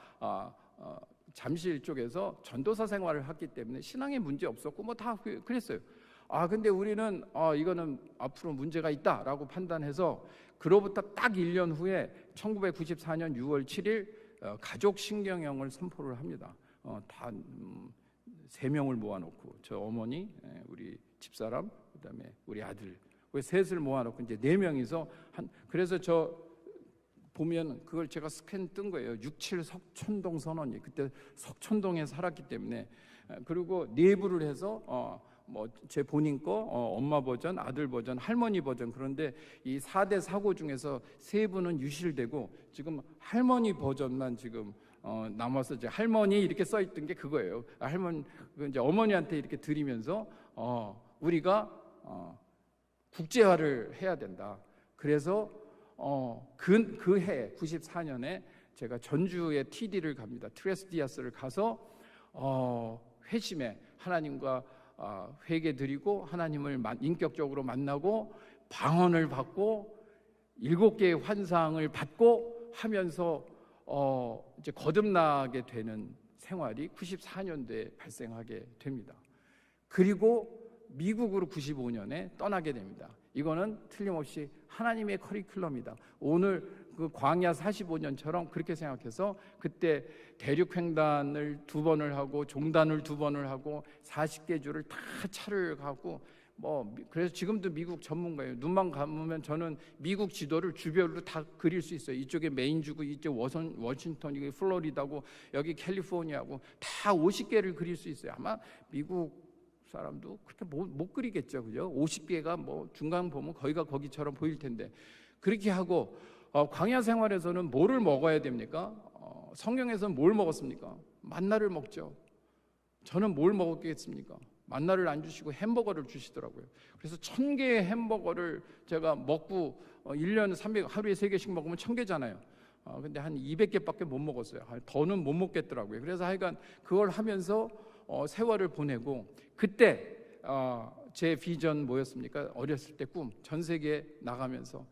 S1: 잠실 쪽에서 전도사 생활을 했기 때문에 신앙에 문제 없었고 뭐 다 그랬어요. 근데 우리는 이거는 앞으로 문제가 있다라고 판단해서 그로부터 딱 1년 후에 1994년 6월 7일 가족 신경영을 선포를 합니다. 다 3명을 모아놓고 저 어머니, 우리 집사람, 그다음에 우리 아들, 셋을 모아놓고 이제 4명이서 그래서 저 보면 그걸 제가 스캔 뜬 거예요. 67 석촌동 선언이 그때 석촌동에 살았기 때문에 그리고 내부를 해서 뭐 제 본인 거 엄마 버전, 아들 버전, 할머니 버전. 그런데 이 4대 사고 중에서 3분은 유실되고 지금 할머니 버전만 지금 남아서 이제 할머니 이렇게 써 있던 게 그거예요. 할머니 이제 어머니한테 이렇게 드리면서 우리가 국제화를 해야 된다. 그래서 그 해 94년에 제가 전주에 TD를 갑니다. 트레스디아스를 가서 회심에 하나님과 회개 드리고 하나님을 인격적으로 만나고 방언을 받고 7개의 환상을 받고 하면서 이제 거듭나게 되는 생활이 94년도에 발생하게 됩니다. 그리고 미국으로 95년에 떠나게 됩니다. 이거는 틀림없이 하나님의 커리큘럼이다. 오늘 그 광야 45년처럼 그렇게 생각해서 그때 대륙횡단을 2번을 하고 종단을 2번을 하고 40개 주를 다 차를 가고 뭐 그래서 지금도 미국 전문가예요. 눈만 감으면 저는 미국 지도를 주별로 다 그릴 수 있어요. 이쪽에 메인주고 이쪽 워싱턴이고 플로리다고 여기 캘리포니아고 다 50개를 그릴 수 있어요. 아마 미국 사람도 그렇게 못 그리겠죠, 그죠? 50개가 뭐 중간 보면 거기가 거기처럼 보일 텐데 그렇게 하고 광야 생활에서는 뭐를 먹어야 됩니까? 성경에서는 뭘 먹었습니까? 만나를 먹죠. 저는 뭘 먹었겠습니까? 만나를 안 주시고 햄버거를 주시더라고요. 그래서 1000개의 햄버거를 제가 먹고 1년 300 하루에 3개씩 먹으면 1000개잖아요. 근데 한 200개밖에 못 먹었어요. 더는 못 먹겠더라고요. 그래서 하여간 그걸 하면서 세월을 보내고 그때 제 비전 뭐였습니까? 어렸을 때 꿈, 전 세계에 나가면서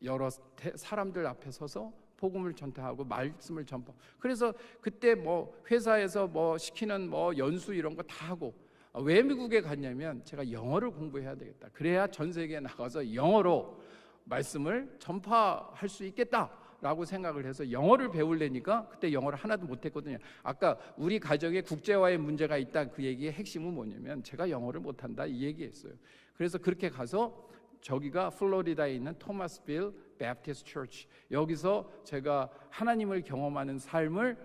S1: 여러 사람들 앞에 서서 복음을 전파하고 말씀을 전파. 그래서 그때 뭐 회사에서 뭐 시키는 뭐 연수 이런 거 다 하고 왜 미국에 갔냐면 제가 영어를 공부해야 되겠다. 그래야 전 세계에 나가서 영어로 말씀을 전파할 수 있겠다라고 생각을 해서 영어를 배우려니까 그때 영어를 하나도 못했거든요. 아까 우리 가정에 국제화에 문제가 있다 그 얘기의 핵심은 뭐냐면 제가 영어를 못한다 이 얘기했어요. 그래서 그렇게 가서 저기가 플로리다에 있는 토마스빌 베프티스트 처치 여기서 제가 하나님을 경험하는 삶을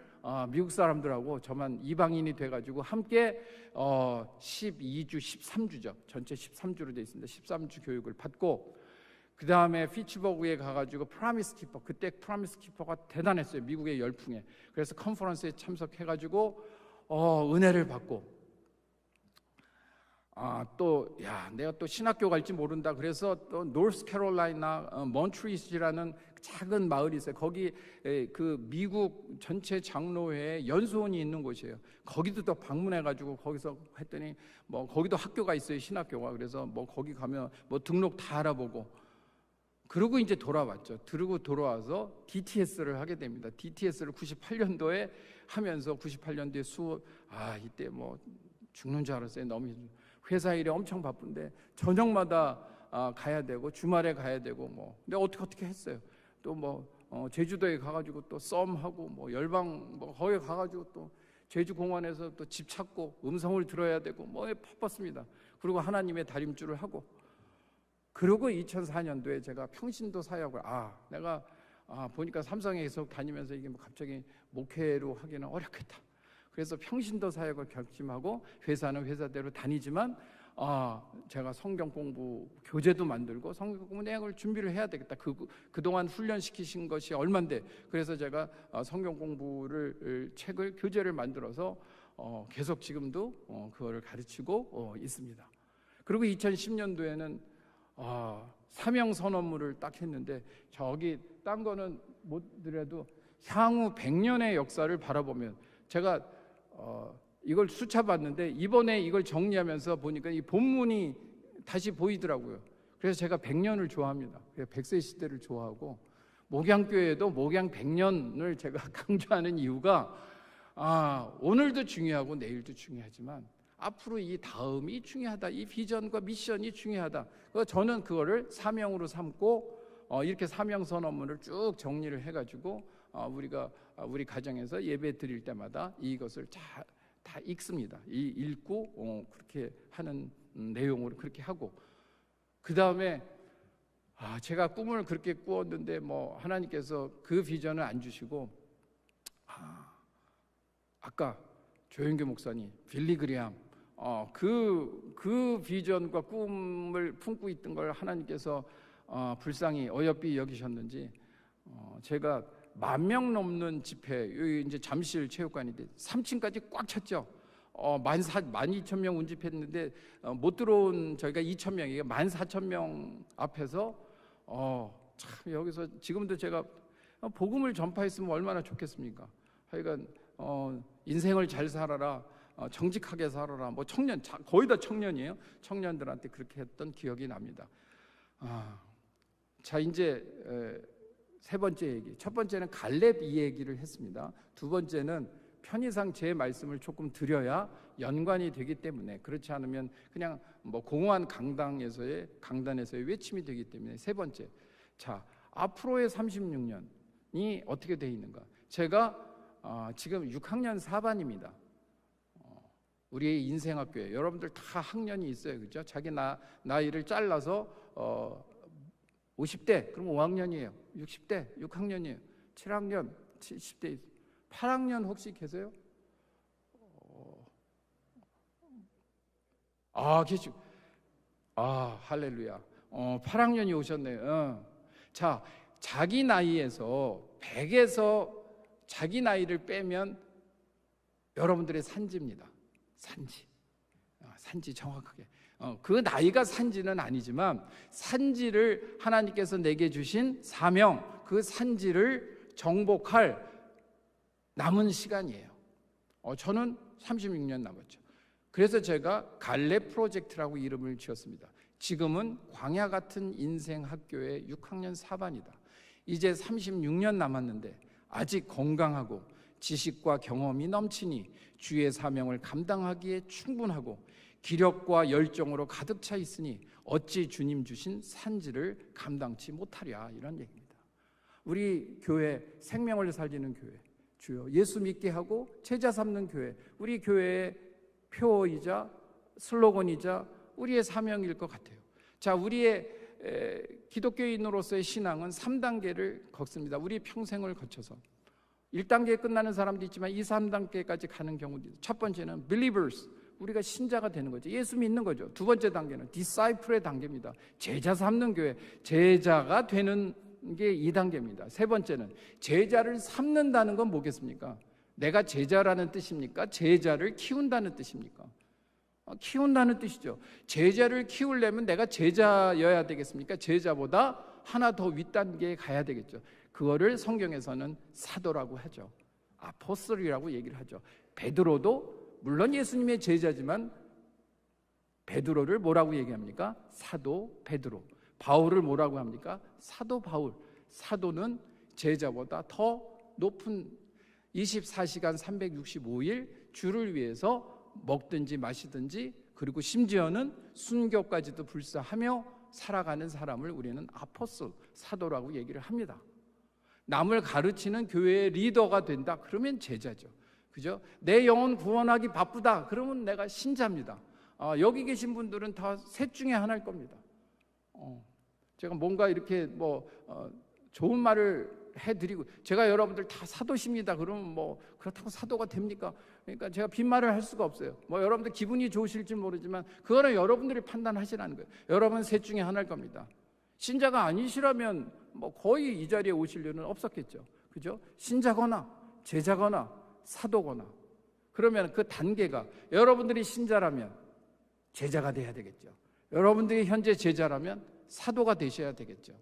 S1: 미국 사람들하고 저만 이방인이 돼가지고 함께 12주 13주죠 전체 13주로 되어 있습니다. 13주 교육을 받고 그 다음에 피츠버그에 가가지고 프라미스 키퍼, 그때 프라미스 키퍼가 대단했어요. 미국의 열풍에. 그래서 컨퍼런스에 참석해가지고 은혜를 받고, 내가 또 신학교 갈지 모른다. 그래서 또 노스캐롤라이나 몬트리스라는 작은 마을이 있어요. 거기 그 미국 전체 장로회에 연수원이 있는 곳이에요. 거기도 또 방문해가지고 거기서 했더니 뭐 거기도 학교가 있어요, 신학교가. 그래서 뭐 거기 가면 뭐 등록 다 알아보고, 그러고 이제 돌아왔죠. 그러고 돌아와서 DTS를 하게 됩니다. DTS를 98년도에 하면서 98년도에 이때 뭐 죽는 줄 알았어요. 너무 회사 일이 엄청 바쁜데 저녁마다 가야 되고 주말에 가야 되고 뭐. 근데 어떻게 했어요. 또 뭐 제주도에 가가지고 또 썸하고 뭐 열방 뭐 거기 가가지고 또 제주 공원에서 또 집 찾고 음성을 들어야 되고 뭐 바빴습니다. 그리고 하나님의 다림줄을 하고, 그리고 2004년도에 제가 평신도 사역을 내가 보니까 삼성에 계속 다니면서 이게 뭐 갑자기 목회로 하기는 어렵겠다. 그래서 평신도 사역을 결심하고 회사는 회사대로 다니지만 제가 성경 공부 교재도 만들고 성경 공부 내용을 준비를 해야 되겠다. 그동안 훈련시키신 것이 얼만데, 그래서 제가 성경 공부를 책을 교재를 만들어서 계속 지금도 그거를 가르치고 있습니다. 그리고 2010년도에는 사명 선언문을 딱 했는데, 저기 딴 거는 못 드려도 향후 100년의 역사를 바라보면, 제가 이걸 수차봤는데 이번에 이걸 정리하면서 보니까 이 본문이 다시 보이더라고요. 그래서 제가 100년을 좋아합니다. 100세 시대를 좋아하고, 목양교회도 목양 100년을 제가 강조하는 이유가 오늘도 중요하고 내일도 중요하지만 앞으로 이 다음이 중요하다. 이 비전과 미션이 중요하다. 그래서 저는 그거를 사명으로 삼고 이렇게 사명 선언문을 쭉 정리를 해가지고 우리 가정에서 예배 드릴 때마다 이것을 다 읽습니다. 읽고 그렇게 하는 내용으로 그렇게 하고, 그 다음에 제가 꿈을 그렇게 꾸었는데 뭐 하나님께서 그 비전을 안 주시고, 아까 조영규 목사님, 빌리 그레함 그 비전과 꿈을 품고 있던 걸 하나님께서 불쌍히 어여삐 여기셨는지 제가 10,000명 넘는 집회, 여기 이제 잠실 체육관인데 3층까지 꽉 찼죠. 12,000명 운집했는데 못 들어온 저희가 2,000명이에요. 14,000명 앞에서 참 여기서 지금도 제가 복음을 전파했으면 얼마나 좋겠습니까? 하여간 인생을 잘 살아라, 정직하게 살아라. 뭐 청년, 거의 다 청년이에요. 청년들한테 그렇게 했던 기억이 납니다. 자, 이제 세 번째 얘기. 첫 번째는 갈렙 이 얘기를 했습니다. 두 번째는 편의상 제 말씀을 조금 드려야 연관이 되기 때문에, 그렇지 않으면 그냥 뭐 공허한 강단에서의 외침이 되기 때문에. 세 번째, 자, 앞으로의 36년이 어떻게 돼 있는가. 제가 지금 6학년 4반입니다. 우리의 인생학교에 여러분들 다 학년이 있어요, 그렇죠? 자기 나이를 잘라서 50대 그럼 5학년이에요. 60대 6학년이에요. 7학년 70대 8학년 혹시 계세요? 계시고, 할렐루야. 8학년이 오셨네요. 자, 자기 나이에서 100에서 자기 나이를 빼면 여러분들의 산지입니다. 산지 정확하게. 그 나이가 산지는 아니지만 산지를 하나님께서 내게 주신 사명, 그 산지를 정복할 남은 시간이에요. 저는 36년 남았죠. 그래서 제가 갈렙 프로젝트라고 이름을 지었습니다. 지금은 광야 같은 인생 학교의 6학년 4반이다. 이제 36년 남았는데 아직 건강하고 지식과 경험이 넘치니 주의 사명을 감당하기에 충분하고 기력과 열정으로 가득 차 있으니 어찌 주님 주신 산지를 감당치 못하랴, 이런 얘기입니다. 우리 교회, 생명을 살리는 교회, 주여 예수 믿게 하고 제자 삼는 교회, 우리 교회의 표어이자 슬로건이자 우리의 사명일 것 같아요. 자, 우리의 기독교인으로서의 신앙은 3단계를 걷습니다. 우리 평생을 거쳐서 1단계에 끝나는 사람도 있지만 2, 3단계까지 가는 경우도 있어요. 첫 번째는 believers, 우리가 신자가 되는 거죠. 예수 믿는 거죠. 두 번째 단계는 디사이플의 단계입니다. 제자 삼는 교회, 제자가 되는 게 2단계입니다. 세 번째는 제자를 삼는다는 건 뭐겠습니까? 내가 제자라는 뜻입니까? 제자를 키운다는 뜻입니까? 키운다는 뜻이죠. 제자를 키우려면 내가 제자여야 되겠습니까? 제자보다 하나 더 윗단계에 가야 되겠죠. 그거를 성경에서는 사도라고 하죠. 아포스톨이라고 얘기를 하죠. 베드로도 물론 예수님의 제자지만 베드로를 뭐라고 얘기합니까? 사도 베드로. 바울을 뭐라고 합니까? 사도 바울. 사도는 제자보다 더 높은 24시간 365일 주를 위해서 먹든지 마시든지 그리고 심지어는 순교까지도 불사하며 살아가는 사람을 우리는 아포스톨, 사도라고 얘기를 합니다. 남을 가르치는 교회의 리더가 된다 그러면 제자죠. 그죠? 내 영혼 구원하기 바쁘다 그러면 내가 신자입니다. 여기 계신 분들은 다 셋 중에 하나일 겁니다. 제가 뭔가 이렇게 좋은 말을 해드리고 제가 여러분들 다 사도십니다 그러면 그렇다고 사도가 됩니까? 그러니까 제가 빈말을 할 수가 없어요. 여러분들 기분이 좋으실지 모르지만 그거는 여러분들이 판단하시라는 거예요. 여러분 셋 중에 하나일 겁니다. 신자가 아니시라면 거의 이 자리에 오실 일은 없었겠죠. 그죠? 신자거나 제자거나 사도거나. 그러면 그 단계가 여러분들이 신자라면 제자가 돼야 되겠죠. 여러분들이 현재 제자라면 사도가 되셔야 되겠죠.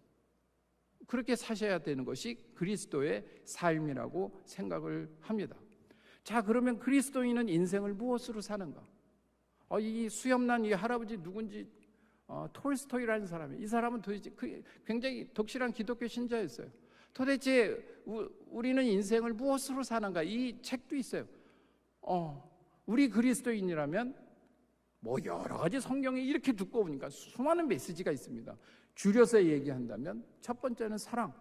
S1: 그렇게 사셔야 되는 것이 그리스도의 삶이라고 생각을 합니다. 자, 그러면 그리스도인은 인생을 무엇으로 사는가? 이 수염난 이 할아버지 누군지 톨스토이라는 사람이, 이 사람은 도대체 굉장히 독실한 기독교 신자였어요. 도대체 우리는 인생을 무엇으로 사는가? 이 책도 있어요. 우리 그리스도인이라면 여러 가지 성경이 이렇게 두꺼우니까 수많은 메시지가 있습니다. 줄여서 얘기한다면 첫 번째는 사랑,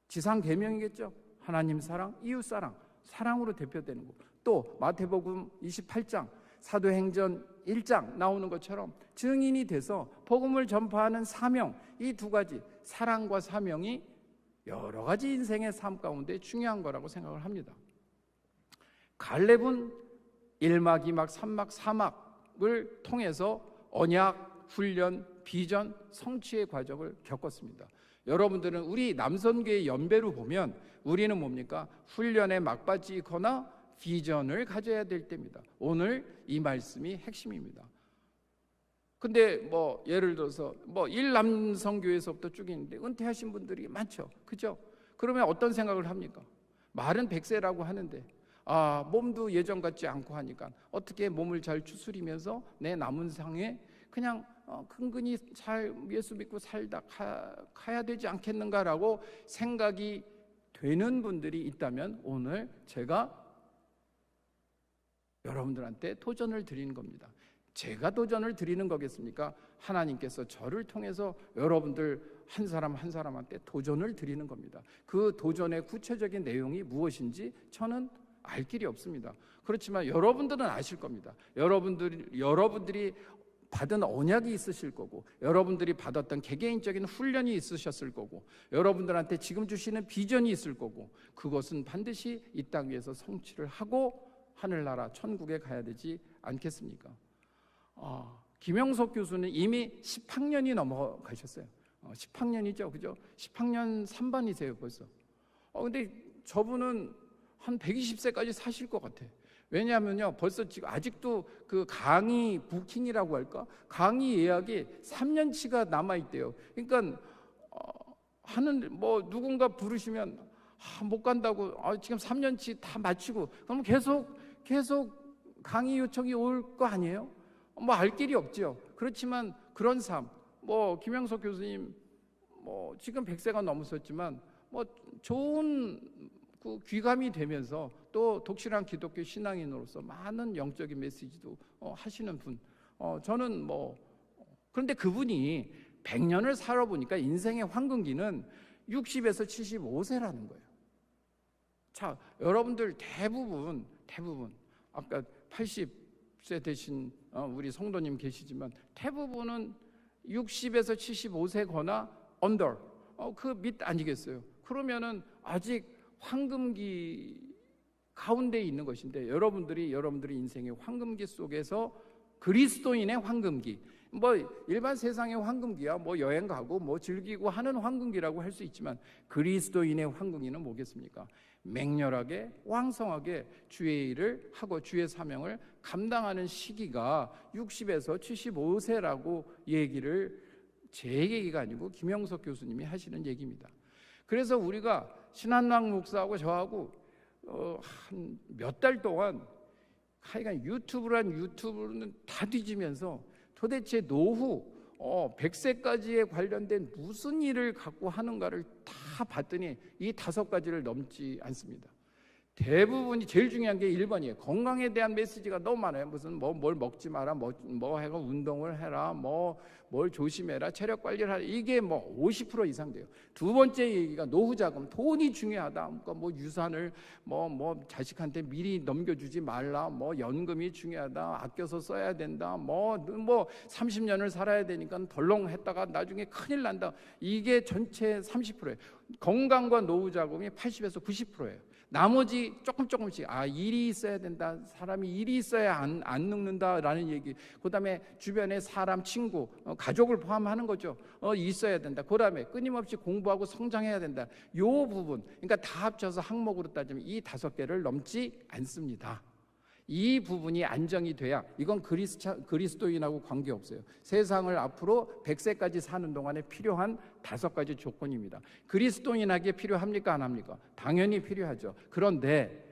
S1: 지상 계명이겠죠. 하나님 사랑, 이웃 사랑, 사랑으로 대표되는 거. 또 마태복음 28장, 사도행전 1장 나오는 것처럼 증인이 돼서 복음을 전파하는 사명, 이 두 가지 사랑과 사명이 여러 가지 인생의 삶 가운데 중요한 거라고 생각을 합니다. 갈렙은 1막, 2막, 3막, 4막을 통해서 언약, 훈련, 비전, 성취의 과정을 겪었습니다. 여러분들은 우리 남선교의 연배로 보면 우리는 뭡니까? 훈련에 막바지거나 비전을 가져야 될 때입니다. 오늘 이 말씀이 핵심입니다. 근데 예를 들어서 1남성교에서부터 쭉 있는데 은퇴하신 분들이 많죠. 그죠? 그러면 어떤 생각을 합니까? 말은 100세라고 하는데 몸도 예전 같지 않고 하니까 어떻게 몸을 잘 추스리면서 내 남은 상에 그냥 근근히 잘 예수 믿고 살다 가야 되지 않겠는가라고 생각이 되는 분들이 있다면 오늘 제가 여러분들한테 도전을 드리는 겁니다. 제가 도전을 드리는 거겠습니까? 하나님께서 저를 통해서 여러분들 한 사람 한 사람한테 도전을 드리는 겁니다. 그 도전의 구체적인 내용이 무엇인지 저는 알 길이 없습니다. 그렇지만 여러분들은 아실 겁니다. 여러분들이 받은 언약이 있으실 거고, 여러분들이 받았던 개개인적인 훈련이 있으셨을 거고, 여러분들한테 지금 주시는 비전이 있을 거고, 그것은 반드시 이 땅 위에서 성취를 하고 하늘나라 천국에 가야 되지 않겠습니까? 김영석 교수는 이미 10학년이 넘어가셨어요. 10학년이죠, 그죠? 10학년 3반이세요 벌써. 근데 저분은 한 120세까지 사실 것 같아. 왜냐하면요, 벌써 지금 아직도 그 강의 부킹이라고 할까? 강의 예약이 3년치가 남아있대요. 그러니까 누군가 부르시면 못 간다고 지금 3년치 다 마치고 그럼 계속 강의 요청이 올 거 아니에요? 알 길이 없죠. 그렇지만 그런 삶, 김영석 교수님 지금 100세가 넘으셨지만 좋은 그 귀감이 되면서 또 독실한 기독교 신앙인으로서 많은 영적인 메시지도 하시는 분. 저는 그런데 그분이 100년을 살아보니까 인생의 황금기는 60에서 75세라는 거예요. 자, 여러분들 대부분 아까 80세 되신 우리 성도님 계시지만 대부분은 60에서 75세거나 언더 그 밑 아니겠어요? 그러면은 아직 황금기에 가운데 있는 것인데, 여러분들이 여러분들의 인생의 황금기 속에서 그리스도인의 황금기, 뭐 일반 세상의 황금기야 뭐 여행 가고 뭐 즐기고 하는 황금기라고 할 수 있지만, 그리스도인의 황금기는 뭐겠습니까? 맹렬하게 왕성하게 주의 일을 하고 주의 사명을 감당하는 시기가 60에서 75세라고 얘기를 제 얘기가 아니고 김영석 교수님이 하시는 얘기입니다. 그래서 우리가 신한락 목사하고 저하고 한 몇 달 동안 하여간 유튜브는 다 뒤지면서 도대체 노후 100세까지에 관련된 무슨 일을 갖고 하는가를 다 봤더니 이 5가지를 넘지 않습니다. 대부분이 제일 중요한 게 1번이에요. 건강에 대한 메시지가 너무 많아요. 무슨 뭘 먹지 마라, 뭐 해가 운동을 해라, 뭘 조심해라, 체력 관리를 하라. 이게 50% 이상 돼요. 2번째 얘기가 노후자금, 돈이 중요하다. 그러니까 유산을 자식한테 미리 넘겨주지 말라, 연금이 중요하다, 아껴서 써야 된다, 30년을 살아야 되니까 덜렁했다가 나중에 큰일 난다. 이게 전체 30%예요. 건강과 노후자금이 80에서 90%예요. 나머지 조금씩 일이 있어야 된다, 사람이 일이 있어야 안 늙는다라는 얘기, 그 다음에 주변에 사람, 친구, 가족을 포함하는 거죠. 있어야 된다. 그 다음에 끊임없이 공부하고 성장해야 된다. 요 부분, 그러니까 다 합쳐서 항목으로 따지면 이 5개를 넘지 않습니다. 이 부분이 안정이 돼야, 이건 그리스도인하고 관계없어요. 세상을 앞으로 100세까지 사는 동안에 필요한 5가지 조건입니다. 그리스도인에게 필요합니까? 안 합니까? 당연히 필요하죠. 그런데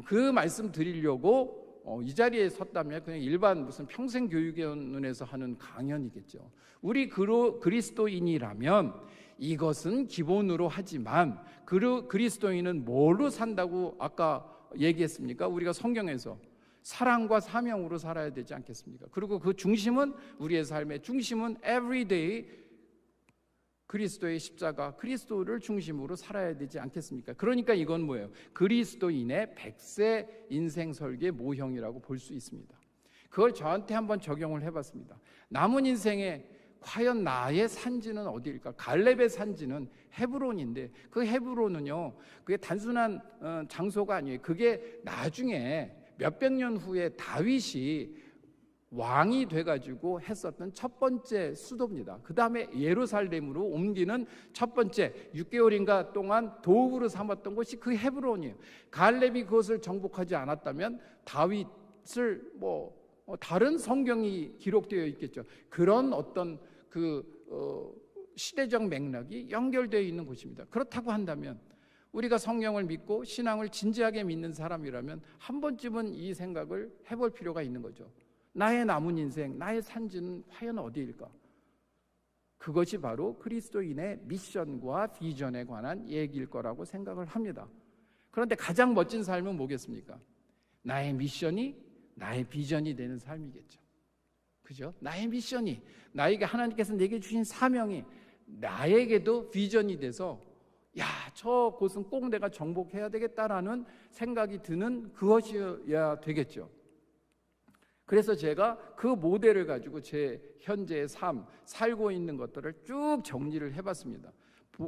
S1: 그 말씀 드리려고 이 자리에 섰다면 그냥 일반 무슨 평생교육원에서 하는 강연이겠죠. 우리 그리스도인이라면 이것은 기본으로 하지만, 그리스도인은 뭘로 산다고 아까 얘기했습니까? 우리가 성경에서 사랑과 사명으로 살아야 되지 않겠습니까? 그리고 그 중심은, 우리의 삶의 중심은 everyday 그리스도의 십자가, 그리스도를 중심으로 살아야 되지 않겠습니까? 그러니까 이건 뭐예요? 그리스도인의 100세 인생 설계 모형이라고 볼 수 있습니다. 그걸 저한테 한번 적용을 해봤습니다. 남은 인생에 과연 나의 산지는 어디일까? 갈렙의 산지는 헤브론인데, 그 헤브론은요, 그게 단순한 장소가 아니에요. 그게 나중에 몇백 년 후에 다윗이 왕이 돼가지고 했었던 첫 번째 수도입니다. 그 다음에 예루살렘으로 옮기는 첫 번째 6개월인가 동안 도읍으로 삼았던 곳이 그 헤브론이에요. 갈렙이 그것을 정복하지 않았다면 다윗을 다른 성경이 기록되어 있겠죠. 그런 어떤 시대적 맥락이 연결되어 있는 곳입니다. 그렇다고 한다면 우리가 성경을 믿고 신앙을 진지하게 믿는 사람이라면 한 번쯤은 이 생각을 해볼 필요가 있는 거죠. 나의 남은 인생, 나의 산지는 과연 어디일까? 그것이 바로 그리스도인의 미션과 비전에 관한 얘기일 거라고 생각을 합니다. 그런데 가장 멋진 삶은 뭐겠습니까? 나의 미션이 나의 비전이 되는 삶이겠죠. 그죠? 나의 미션이, 나에게 하나님께서 내게 주신 사명이 나에게도 비전이 돼서, 저 곳은 꼭 내가 정복해야 되겠다라는 생각이 드는 그것이어야 되겠죠. 그래서 제가 그 모델을 가지고 제 현재의 삶, 살고 있는 것들을 쭉 정리를 해봤습니다.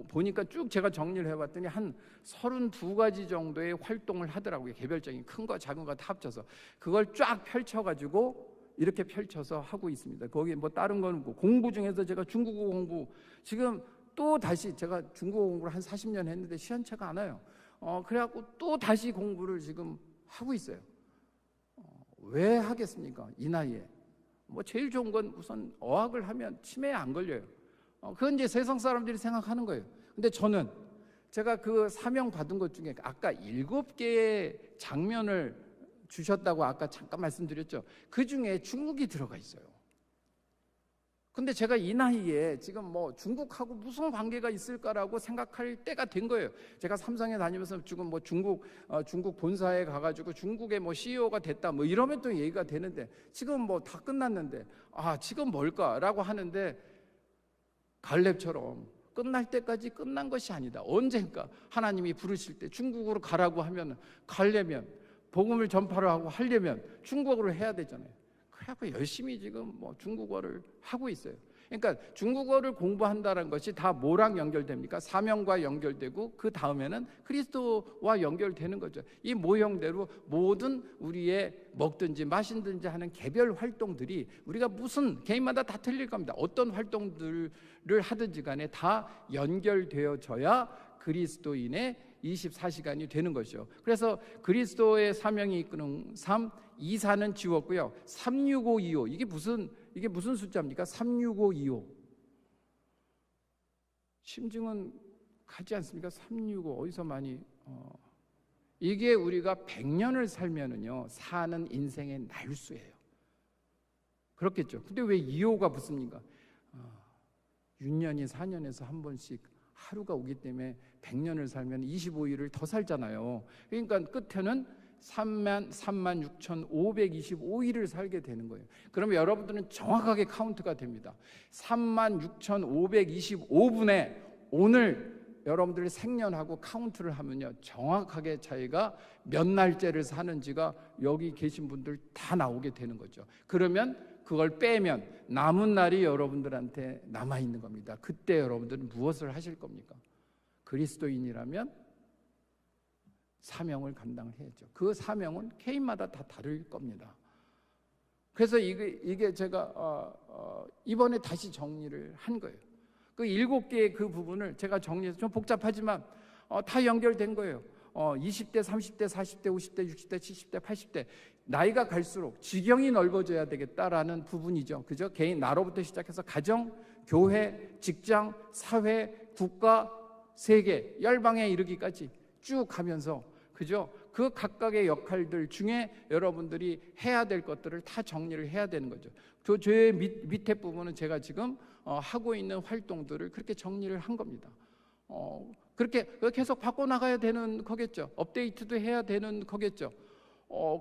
S1: 보니까 쭉 제가 정리를 해봤더니 한 32가지 정도의 활동을 하더라고요. 개별적인 큰 거 작은 거 다 합쳐서 그걸 쫙 펼쳐가지고 이렇게 펼쳐서 하고 있습니다. 거기 다른 건 공부 중에서 제가 중국어 공부, 지금 또 다시 제가 중국어 공부를 한 40년 했는데 시원치가 않아요. 그래갖고 또 다시 공부를 지금 하고 있어요. 왜 하겠습니까? 이 나이에. 제일 좋은 건 우선 어학을 하면 치매에 안 걸려요. 그건 이제 세상 사람들이 생각하는 거예요. 근데 저는 제가 그 사명 받은 것 중에 아까 7개의 장면을 주셨다고 아까 잠깐 말씀드렸죠. 그 중에 중국이 들어가 있어요. 근데 제가 이 나이에 지금 중국하고 무슨 관계가 있을까라고 생각할 때가 된 거예요. 제가 삼성에 다니면서 지금 중국 본사에 가가지고 중국의 CEO가 됐다 이러면 또 얘기가 되는데, 지금 다 끝났는데 지금 뭘까라고 하는데, 갈렙처럼 끝날 때까지 끝난 것이 아니다. 언젠가 하나님이 부르실 때 중국으로 가라고 하면 가려면, 복음을 전파를 하고 하려면 중국어로 해야 되잖아요. 그래갖고 열심히 지금 뭐 중국어를 하고 있어요. 그러니까 중국어를 공부한다는 것이 다 뭐랑 연결됩니까? 사명과 연결되고 그 다음에는 그리스도와 연결되는 거죠. 이 모형대로 모든 우리의 먹든지 마신든지 하는 개별 활동들이 우리가 무슨 개인마다 다 틀릴 겁니다. 어떤 활동들을 하든지 간에 다 연결되어져야 그리스도인의 24시간이 되는 것이죠. 그래서 그리스도의 사명이 이끄는 삶, 이사는 지웠고요. 36525 이게 무슨 숫자입니까? 36525 심증은 가지 않습니까? 365 어디서 많이 이게 우리가 100년을 살면은요 사는 인생의 날수예요. 그렇겠죠. 근데 왜 25가 붙습니까? 6년이 4년에서 한 번씩 하루가 오기 때문에 100년을 살면 25일을 더 살잖아요. 그러니까 끝에는 36,525일을 살게 되는 거예요. 그러면 여러분들은 정확하게 카운트가 됩니다. 36,525분에 오늘 여러분들이 생년하고 카운트를 하면요 정확하게 자기가 몇 날째를 사는지가 여기 계신 분들 다 나오게 되는 거죠. 그러면 그걸 빼면 남은 날이 여러분들한테 남아있는 겁니다. 그때 여러분들은 무엇을 하실 겁니까? 그리스도인이라면 사명을 감당을 해야죠. 그 사명은 개인마다 다 다를 겁니다. 그래서 이게 제가 이번에 다시 정리를 한 거예요. 그 7개의 그 부분을 제가 정리해서 좀 복잡하지만 다 연결된 거예요. 20대, 30대, 40대, 50대, 60대, 70대, 80대 나이가 갈수록 지경이 넓어져야 되겠다라는 부분이죠. 그죠? 개인 나로부터 시작해서 가정, 교회, 직장, 사회, 국가, 세계, 열방에 이르기까지 쭉 가면서 그죠? 그 각각의 역할들 중에 여러분들이 해야 될 것들을 다 정리를 해야 되는 거죠. 제 밑에 부분은 제가 지금 하고 있는 활동들을 그렇게 정리를 한 겁니다. 그렇게 계속 바꿔나가야 되는 거겠죠. 업데이트도 해야 되는 거겠죠.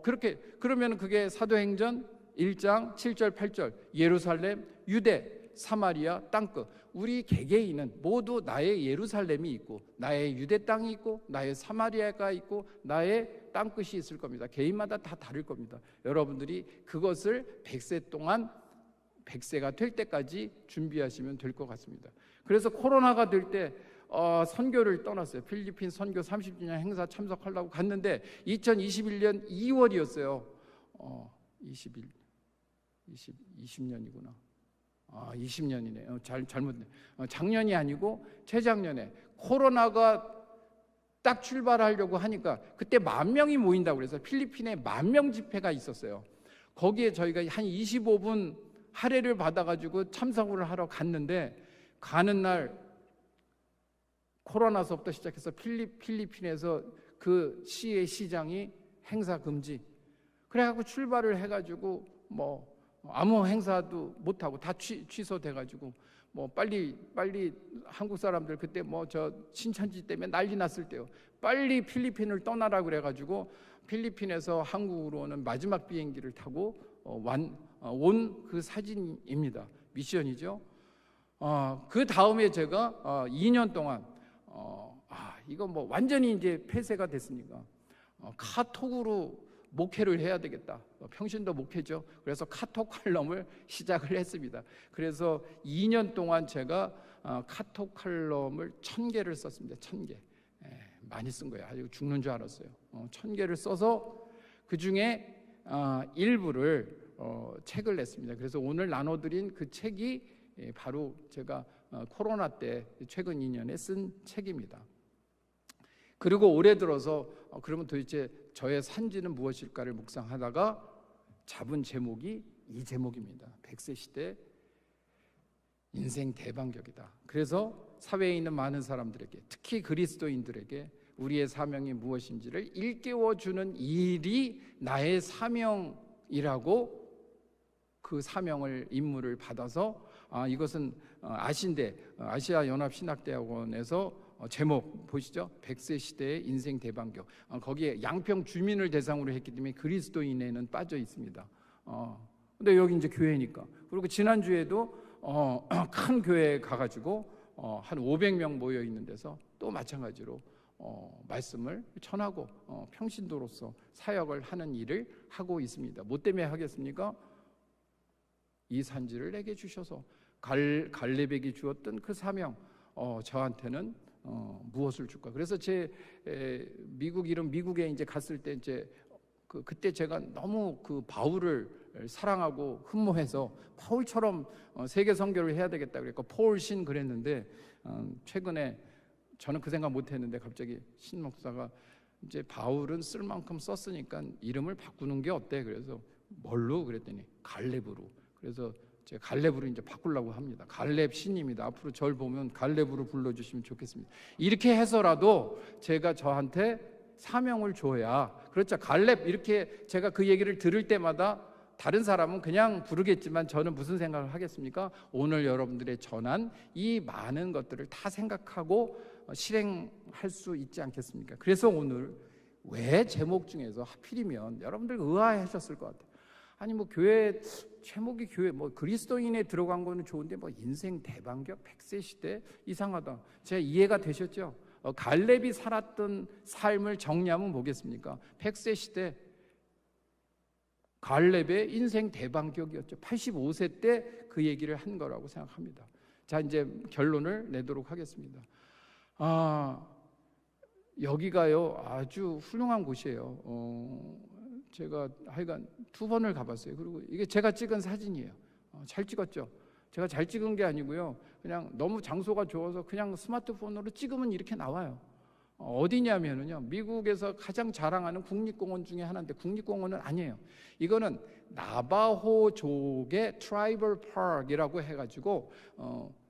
S1: 그렇게 그러면 그게 사도행전 1장 7절 8절 예루살렘, 유대, 사마리아, 땅끝 우리 개개인은 모두 나의 예루살렘이 있고 나의 유대 땅이 있고 나의 사마리아가 있고 나의 땅끝이 있을 겁니다. 개인마다 다 다를 겁니다. 여러분들이 그것을 100세 동안 100세가 될 때까지 준비하시면 될 것 같습니다. 그래서 코로나가 될 때 선교를 떠났어요. 필리핀 선교 30주년 행사 참석하려고 갔는데 2021년 2월이었어요. 20년이구나. 20년이네요. 잘못네. 작년이 아니고 재작년에 코로나가 딱 출발하려고 하니까 그때 10,000명이 모인다고 그래서 필리핀에 10,000명 집회가 있었어요. 거기에 저희가 한 25분 할애를 받아가지고 참석을 하러 갔는데 가는 날 코로나서부터 시작해서 필리핀에서 그 시의 시장이 행사 금지. 그래가지고 출발을 해가지고 뭐 아무 행사도 못 하고 다 취소돼가지고 뭐 빨리 한국 사람들 그때 뭐 저 신천지 때문에 난리 났을 때요. 빨리 필리핀을 떠나라 그래가지고 필리핀에서 한국으로 오는 마지막 비행기를 타고 온 그 사진입니다. 미션이죠. 그 다음에 제가 2년 동안 이거 뭐 완전히 이제 폐쇄가 됐으니까 카톡으로 목회를 해야 되겠다. 평신도 목회죠. 그래서 카톡 칼럼을 시작을 했습니다. 그래서 2년 동안 제가 카톡 칼럼을 1,000개를 썼습니다. 1,000개. 많이 쓴 거예요. 아주 죽는 줄 알았어요. 1,000개를 써서 그 중에 일부를 책을 냈습니다. 그래서 오늘 나눠드린 그 책이 바로 제가 코로나 때 최근 2년에 쓴 책입니다. 그리고 올해 들어서 그러면 도대체 저의 산지는 무엇일까를 묵상하다가 잡은 제목이 이 제목입니다. 100세 시대 인생 대반격이다. 그래서 사회에 있는 많은 사람들에게 특히 그리스도인들에게 우리의 사명이 무엇인지를 일깨워주는 일이 나의 사명이라고 그 사명을 임무를 받아서 이것은 아시아 연합 신학대학원에서 제목 보시죠. 100세 시대의 인생 대반격. 거기에 양평 주민을 대상으로 했기 때문에 그리스도인에는 빠져 있습니다. 근데 여기 이제 교회니까. 그리고 지난주에도 큰 교회에 가가지고 한 500명 모여 있는 데서 또 마찬가지로 말씀을 전하고 평신도로서 사역을 하는 일을 하고 있습니다. 뭐 때문에 하겠습니까? 이 산지를 내게 주셔서 갈렙에게 주었던 그 사명, 저한테는 무엇을 줄까? 그래서 미국에 이제 갔을 때 이제 그때 제가 너무 그 바울을 사랑하고 흠모해서 바울처럼 세계 선교를 해야 되겠다 그랬고 포울신 그랬는데, 최근에 저는 그 생각 못했는데 갑자기 신 목사가 이제 바울은 쓸 만큼 썼으니까 이름을 바꾸는 게 어때? 그래서 뭘로? 그랬더니 갈렙으로. 그래서 제가 갈렙으로 이제 바꾸려고 합니다. 갈렙 신입니다. 앞으로 절 보면 갈렙으로 불러주시면 좋겠습니다. 이렇게 해서라도 제가 저한테 사명을 줘야, 그렇죠, 갈렙, 이렇게 제가 그 얘기를 들을 때마다 다른 사람은 그냥 부르겠지만 저는 무슨 생각을 하겠습니까? 오늘 여러분들의 전한 이 많은 것들을 다 생각하고 실행할 수 있지 않겠습니까? 그래서 오늘 왜 제목 중에서 하필이면 여러분들 의아해하셨을 것 같아요. 아니 뭐 교회 제목이 교회 뭐 그리스도인에 들어간 거는 좋은데 뭐 인생 대반격 100세 시대 이상하다. 제가 이해가 되셨죠? 갈렙이 살았던 삶을 정리하면 뭐겠습니까? 100세 시대 갈렙의 인생 대반격이었죠. 85세 때 그 얘기를 한 거라고 생각합니다. 자, 이제 결론을 내도록 하겠습니다. 여기가요 아주 훌륭한 곳이에요. 제가 하여간 2번을 가봤어요. 그리고 이게 제가 찍은 사진이에요. 잘 찍었죠? 제가 잘 찍은 게 아니고요, 그냥 너무 장소가 좋아서 그냥 스마트폰으로 찍으면 이렇게 나와요. 어디냐면요, 미국에서 가장 자랑하는 국립공원 중에 하나인데 국립공원은 아니에요. 이거는 나바호족의 트라이벌 파크이라고 해가지고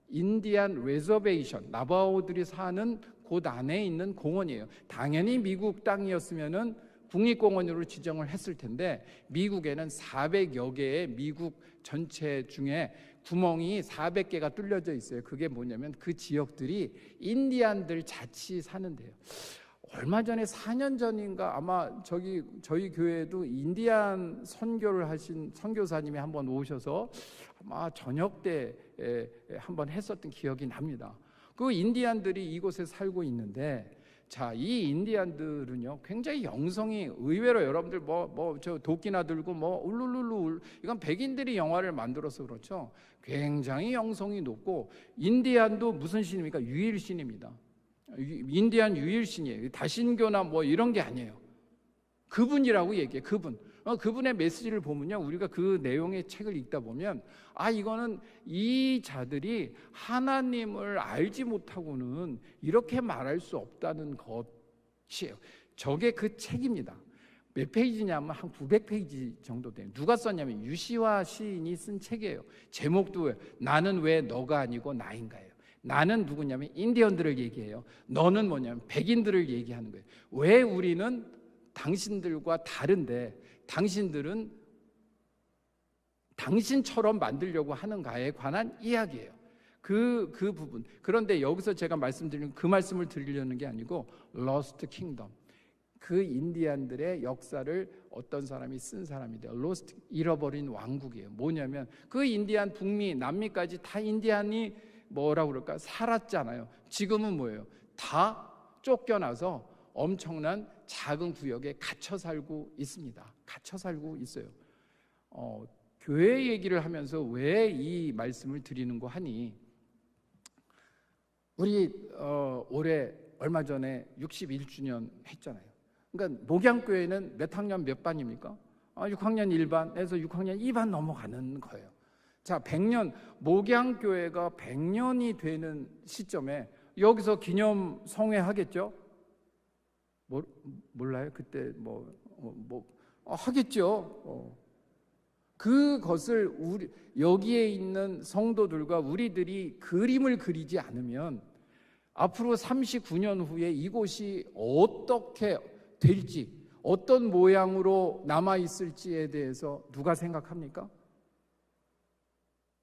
S1: 인디안 레저베이션, 나바호들이 사는 곳 안에 있는 공원이에요. 당연히 미국 땅이었으면은 국립공원으로 지정을 했을 텐데 미국에는 400여 개의 미국 전체 중에 구멍이 400개가 뚫려져 있어요. 그게 뭐냐면 그 지역들이 인디안들 자치 사는데요. 얼마 전에 4년 전인가 아마 저희 교회에도 인디안 선교를 하신 선교사님이 한번 오셔서 아마 저녁 때 한번 했었던 기억이 납니다. 그 인디안들이 이곳에 살고 있는데, 자, 이 인디안들은요 굉장히 영성이 의외로 여러분들 저 도끼나 들고 울룰룰루, 이건 백인들이 영화를 만들어서 그렇죠. 굉장히 영성이 높고, 인디안도 무슨 신입니까? 유일신입니다. 인디안 유일신이에요. 다신교나 이런 게 아니에요. 그분이라고 얘기해. 그분의 메시지를 보면요, 우리가 그 내용의 책을 읽다 보면 이거는 이 자들이 하나님을 알지 못하고는 이렇게 말할 수 없다는 것이에요. 저게 그 책입니다. 몇 페이지냐면 한 900페이지 정도 돼요. 누가 썼냐면 유시화 시인이 쓴 책이에요. 제목도 나는 왜 너가 아니고 나인가예요. 나는 누구냐면 인디언들을 얘기해요. 너는 뭐냐면 백인들을 얘기하는 거예요. 왜 우리는 당신들과 다른데 당신들은 당신처럼 만들려고 하는가에 관한 이야기예요. 그 부분. 그런데 여기서 제가 말씀드리는 그 말씀을 드리려는 게 아니고 Lost Kingdom, 그 인디안들의 역사를 어떤 사람이 쓴 사람인데, Lost, 잃어버린 왕국이에요. 뭐냐면 그 인디안 북미 남미까지 다 인디안이 뭐라고 그럴까 살았잖아요. 지금은 뭐예요? 다 쫓겨나서 엄청난 작은 구역에 갇혀 살고 있습니다. 갇혀 살고 있어요. 교회 얘기를 하면서 왜 이 말씀을 드리는고 하니, 우리 올해 얼마 전에 61주년 했잖아요. 그러니까 목양교회는 몇 학년 몇 반입니까? 6학년 1반에서 6학년 2반 넘어가는 거예요. 자, 100년, 목양교회가 100년이 되는 시점에 여기서 기념 성회 하겠죠? 몰라요? 그때 하겠죠. 그것을 여기에 있는 성도들과 우리들이 그림을 그리지 않으면 앞으로 39년 후에 이곳이 어떻게 될지, 어떤 모양으로 남아있을지에 대해서 누가 생각합니까?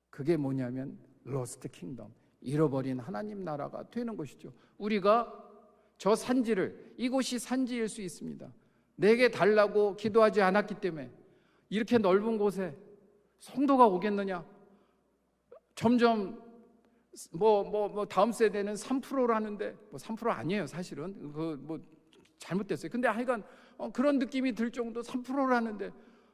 S1: 그게 뭐냐면 Lost Kingdom, 잃어버린 하나님 나라가 되는 것이죠. 우리가 저 산지를, 이곳이 산지일 수 있습니다. 내게 달라고 기도하지 않았기 때문에 이렇게 넓은 곳에 성도가 오겠느냐? 점점 다음 세대는 3%라는데 3% 아니에요, 사실은. 잘못됐어요. 근데 하여간 그런 느낌이 들 정도 3%라는데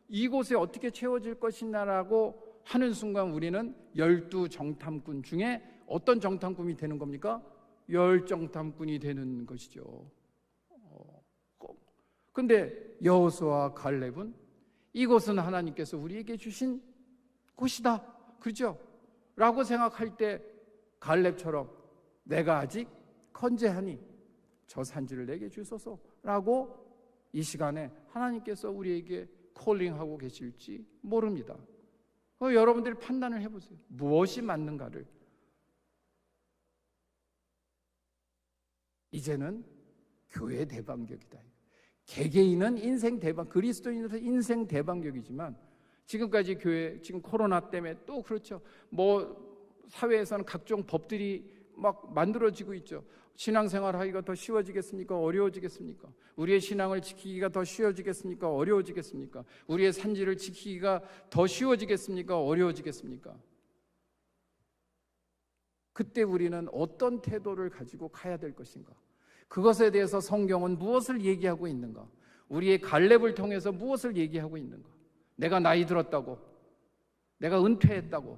S1: 이곳에 어떻게 채워질 것이냐라고 하는 순간 우리는 12정탐꾼 중에 어떤 정탐꾼이 되는 겁니까? 10정탐꾼이 되는 것이죠. 근데 여호수아와 갈렙은 이곳은 하나님께서 우리에게 주신 곳이다, 그렇죠? 라고 생각할 때 갈렙처럼 내가 아직 건재하니 저 산지를 내게 주소서 라고 이 시간에 하나님께서 우리에게 콜링하고 계실지 모릅니다. 여러분들이 판단을 해보세요. 무엇이 맞는가를. 이제는 교회 대반격이다. 개개인은 인생 대반, 그리스도인으로서 인생 대반격이지만 지금까지 교회, 지금 코로나 때문에 또 그렇죠. 사회에서는 각종 법들이 막 만들어지고 있죠. 신앙생활 하기가 더 쉬워지겠습니까? 어려워지겠습니까? 우리의 신앙을 지키기가 더 쉬워지겠습니까? 어려워지겠습니까? 우리의 산지를 지키기가 더 쉬워지겠습니까? 어려워지겠습니까? 그때 우리는 어떤 태도를 가지고 가야 될 것인가? 그것에 대해서 성경은 무엇을 얘기하고 있는가? 우리의 갈렙을 통해서 무엇을 얘기하고 있는가? 내가 나이 들었다고, 내가 은퇴했다고,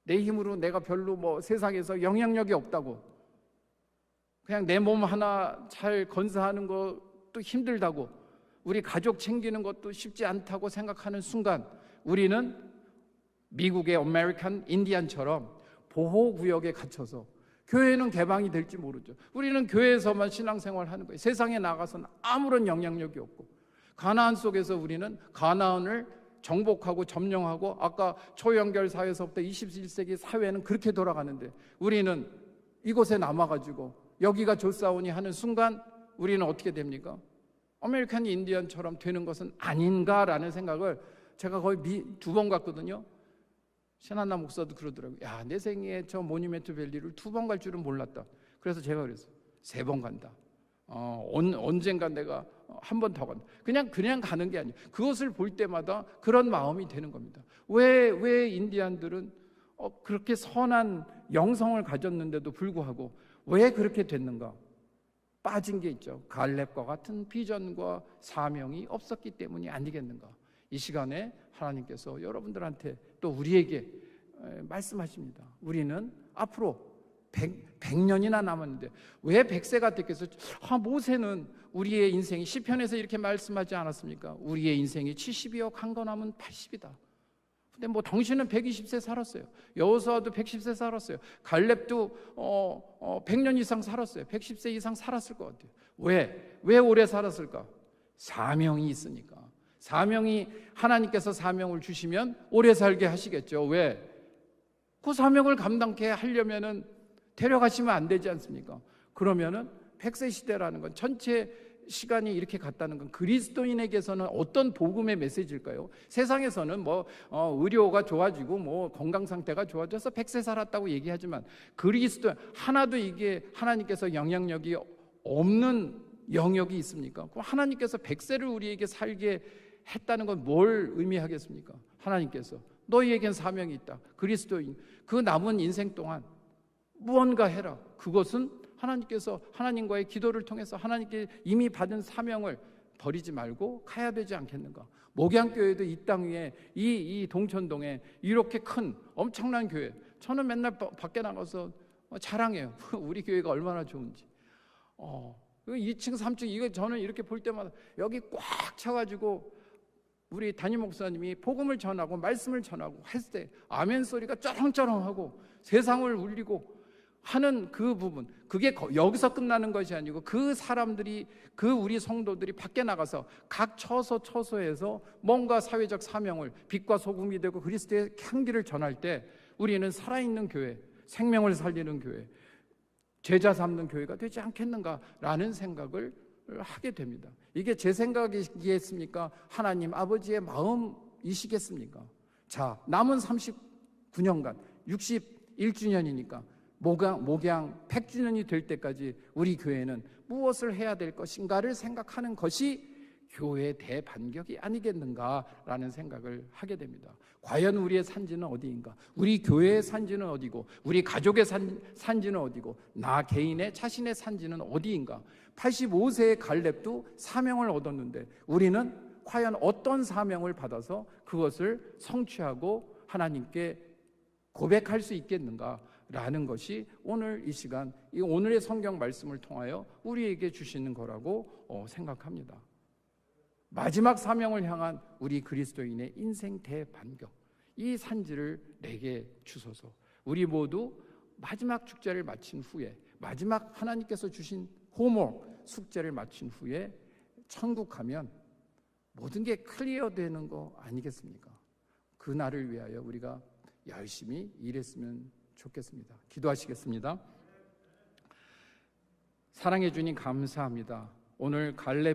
S1: 내 힘으로 내가 별로 세상에서 영향력이 없다고, 그냥 내 몸 하나 잘 건사하는 것도 힘들다고, 우리 가족 챙기는 것도 쉽지 않다고 생각하는 순간 우리는 미국의 아메리칸 인디안처럼 보호구역에 갇혀서 교회는 개방이 될지 모르죠. 우리는 교회에서만 신앙생활 하는 거예요. 세상에 나가서는 아무런 영향력이 없고, 가나안 속에서 우리는 가나안을 정복하고 점령하고, 아까 초연결 사회에서부터 21세기 사회는 그렇게 돌아가는데 우리는 이곳에 남아가지고 여기가 좋사오니 하는 순간 우리는 어떻게 됩니까? 아메리칸 인디언처럼 되는 것은 아닌가라는 생각을 제가 거의 2번 갔거든요. 신한나 목사도 그러더라고요. 야, 내 생에 저 모니멘트 밸리를 2번 갈 줄은 몰랐다. 그래서 제가 그랬어요. 3번 간다. 언젠가 내가 한 번 더 간다. 그냥 가는 게 아니에요. 그것을 볼 때마다 그런 마음이 되는 겁니다. 왜 인디안들은 그렇게 선한 영성을 가졌는데도 불구하고 왜 그렇게 됐는가? 빠진 게 있죠. 갈렙과 같은 비전과 사명이 없었기 때문이 아니겠는가? 이 시간에 하나님께서 여러분들한테 또 우리에게 말씀하십니다. 우리는 앞으로 100년이나 남았는데 왜 100세가 됐겠어요? 모세는 우리의 인생이 시편에서 이렇게 말씀하지 않았습니까? 우리의 인생이 70이요 강건하면 80이다. 근데 당신은 120세 살았어요. 여호수아도 110세 살았어요. 갈렙도 100년 이상 살았어요. 110세 이상 살았을 것 같아요. 왜 오래 살았을까? 사명이 있으니까. 하나님께서 사명을 주시면 오래 살게 하시겠죠. 왜? 그 사명을 감당케 하려면은 데려가시면 안 되지 않습니까? 그러면은 100세 시대라는 건, 전체 시간이 이렇게 갔다는 건 그리스도인에게서는 어떤 복음의 메시지일까요? 세상에서는 의료가 좋아지고 건강 상태가 좋아져서 100세 살았다고 얘기하지만, 그리스도 하나도 이게 하나님께서 영향력이 없는 영역이 있습니까? 그럼 하나님께서 100세를 우리에게 살게 했다는 건 뭘 의미하겠습니까? 하나님께서 너희에겐 사명이 있다. 그리스도인 그 남은 인생 동안 무언가 해라. 그것은 하나님께서 하나님과의 기도를 통해서 하나님께 이미 받은 사명을 버리지 말고 가야 되지 않겠는가? 목양교회도 이 땅 위에 이 동천동에 이렇게 큰 엄청난 교회, 저는 맨날 밖에 나가서 자랑해요. 우리 교회가 얼마나 좋은지. 2층 3층 이거 저는 이렇게 볼 때마다 여기 꽉 차가지고 우리 담임 목사님이 복음을 전하고 말씀을 전하고 했을 때 아멘 소리가 쩌렁쩌렁하고 세상을 울리고 하는 그 부분, 그게 여기서 끝나는 것이 아니고 그 사람들이, 우리 성도들이 밖에 나가서 각 처소에서 뭔가 사회적 사명을, 빛과 소금이 되고 그리스도의 향기를 전할 때 우리는 살아있는 교회, 생명을 살리는 교회, 제자 삼는 교회가 되지 않겠는가라는 생각을 하게 됩니다. 이게 제 생각이겠습니까? 하나님 아버지의 마음이시겠습니까? 자, 남은 39년간 61주년이니까 목양 100주년이 될 때까지 우리 교회는 무엇을 해야 될 것인가를 생각하는 것이 교회 대반격이 아니겠는가라는 생각을 하게 됩니다. 과연 우리의 산지는 어디인가? 우리 교회의 산지는 어디고, 우리 가족의 산지는 어디고, 나 개인의 자신의 산지는 어디인가? 85세의 갈렙도 사명을 얻었는데 우리는 과연 어떤 사명을 받아서 그것을 성취하고 하나님께 고백할 수 있겠는가라는 것이 오늘 이 시간, 이 오늘의 성경 말씀을 통하여 우리에게 주시는 거라고 생각합니다. 마지막 사명을 향한 우리 그리스도인의 인생 대반격, 이 산지를 내게 주소서. 우리 모두 마지막 축제를 마친 후에, 마지막 하나님께서 주신 호목 숙제를 마친 후에 천국 가면 모든 게 클리어 되는 거 아니겠습니까? 그 날을 위하여 우리가 열심히 일했으면 좋겠습니다. 기도하시겠습니다. 사랑해 주님 감사합니다. 오늘 갈렙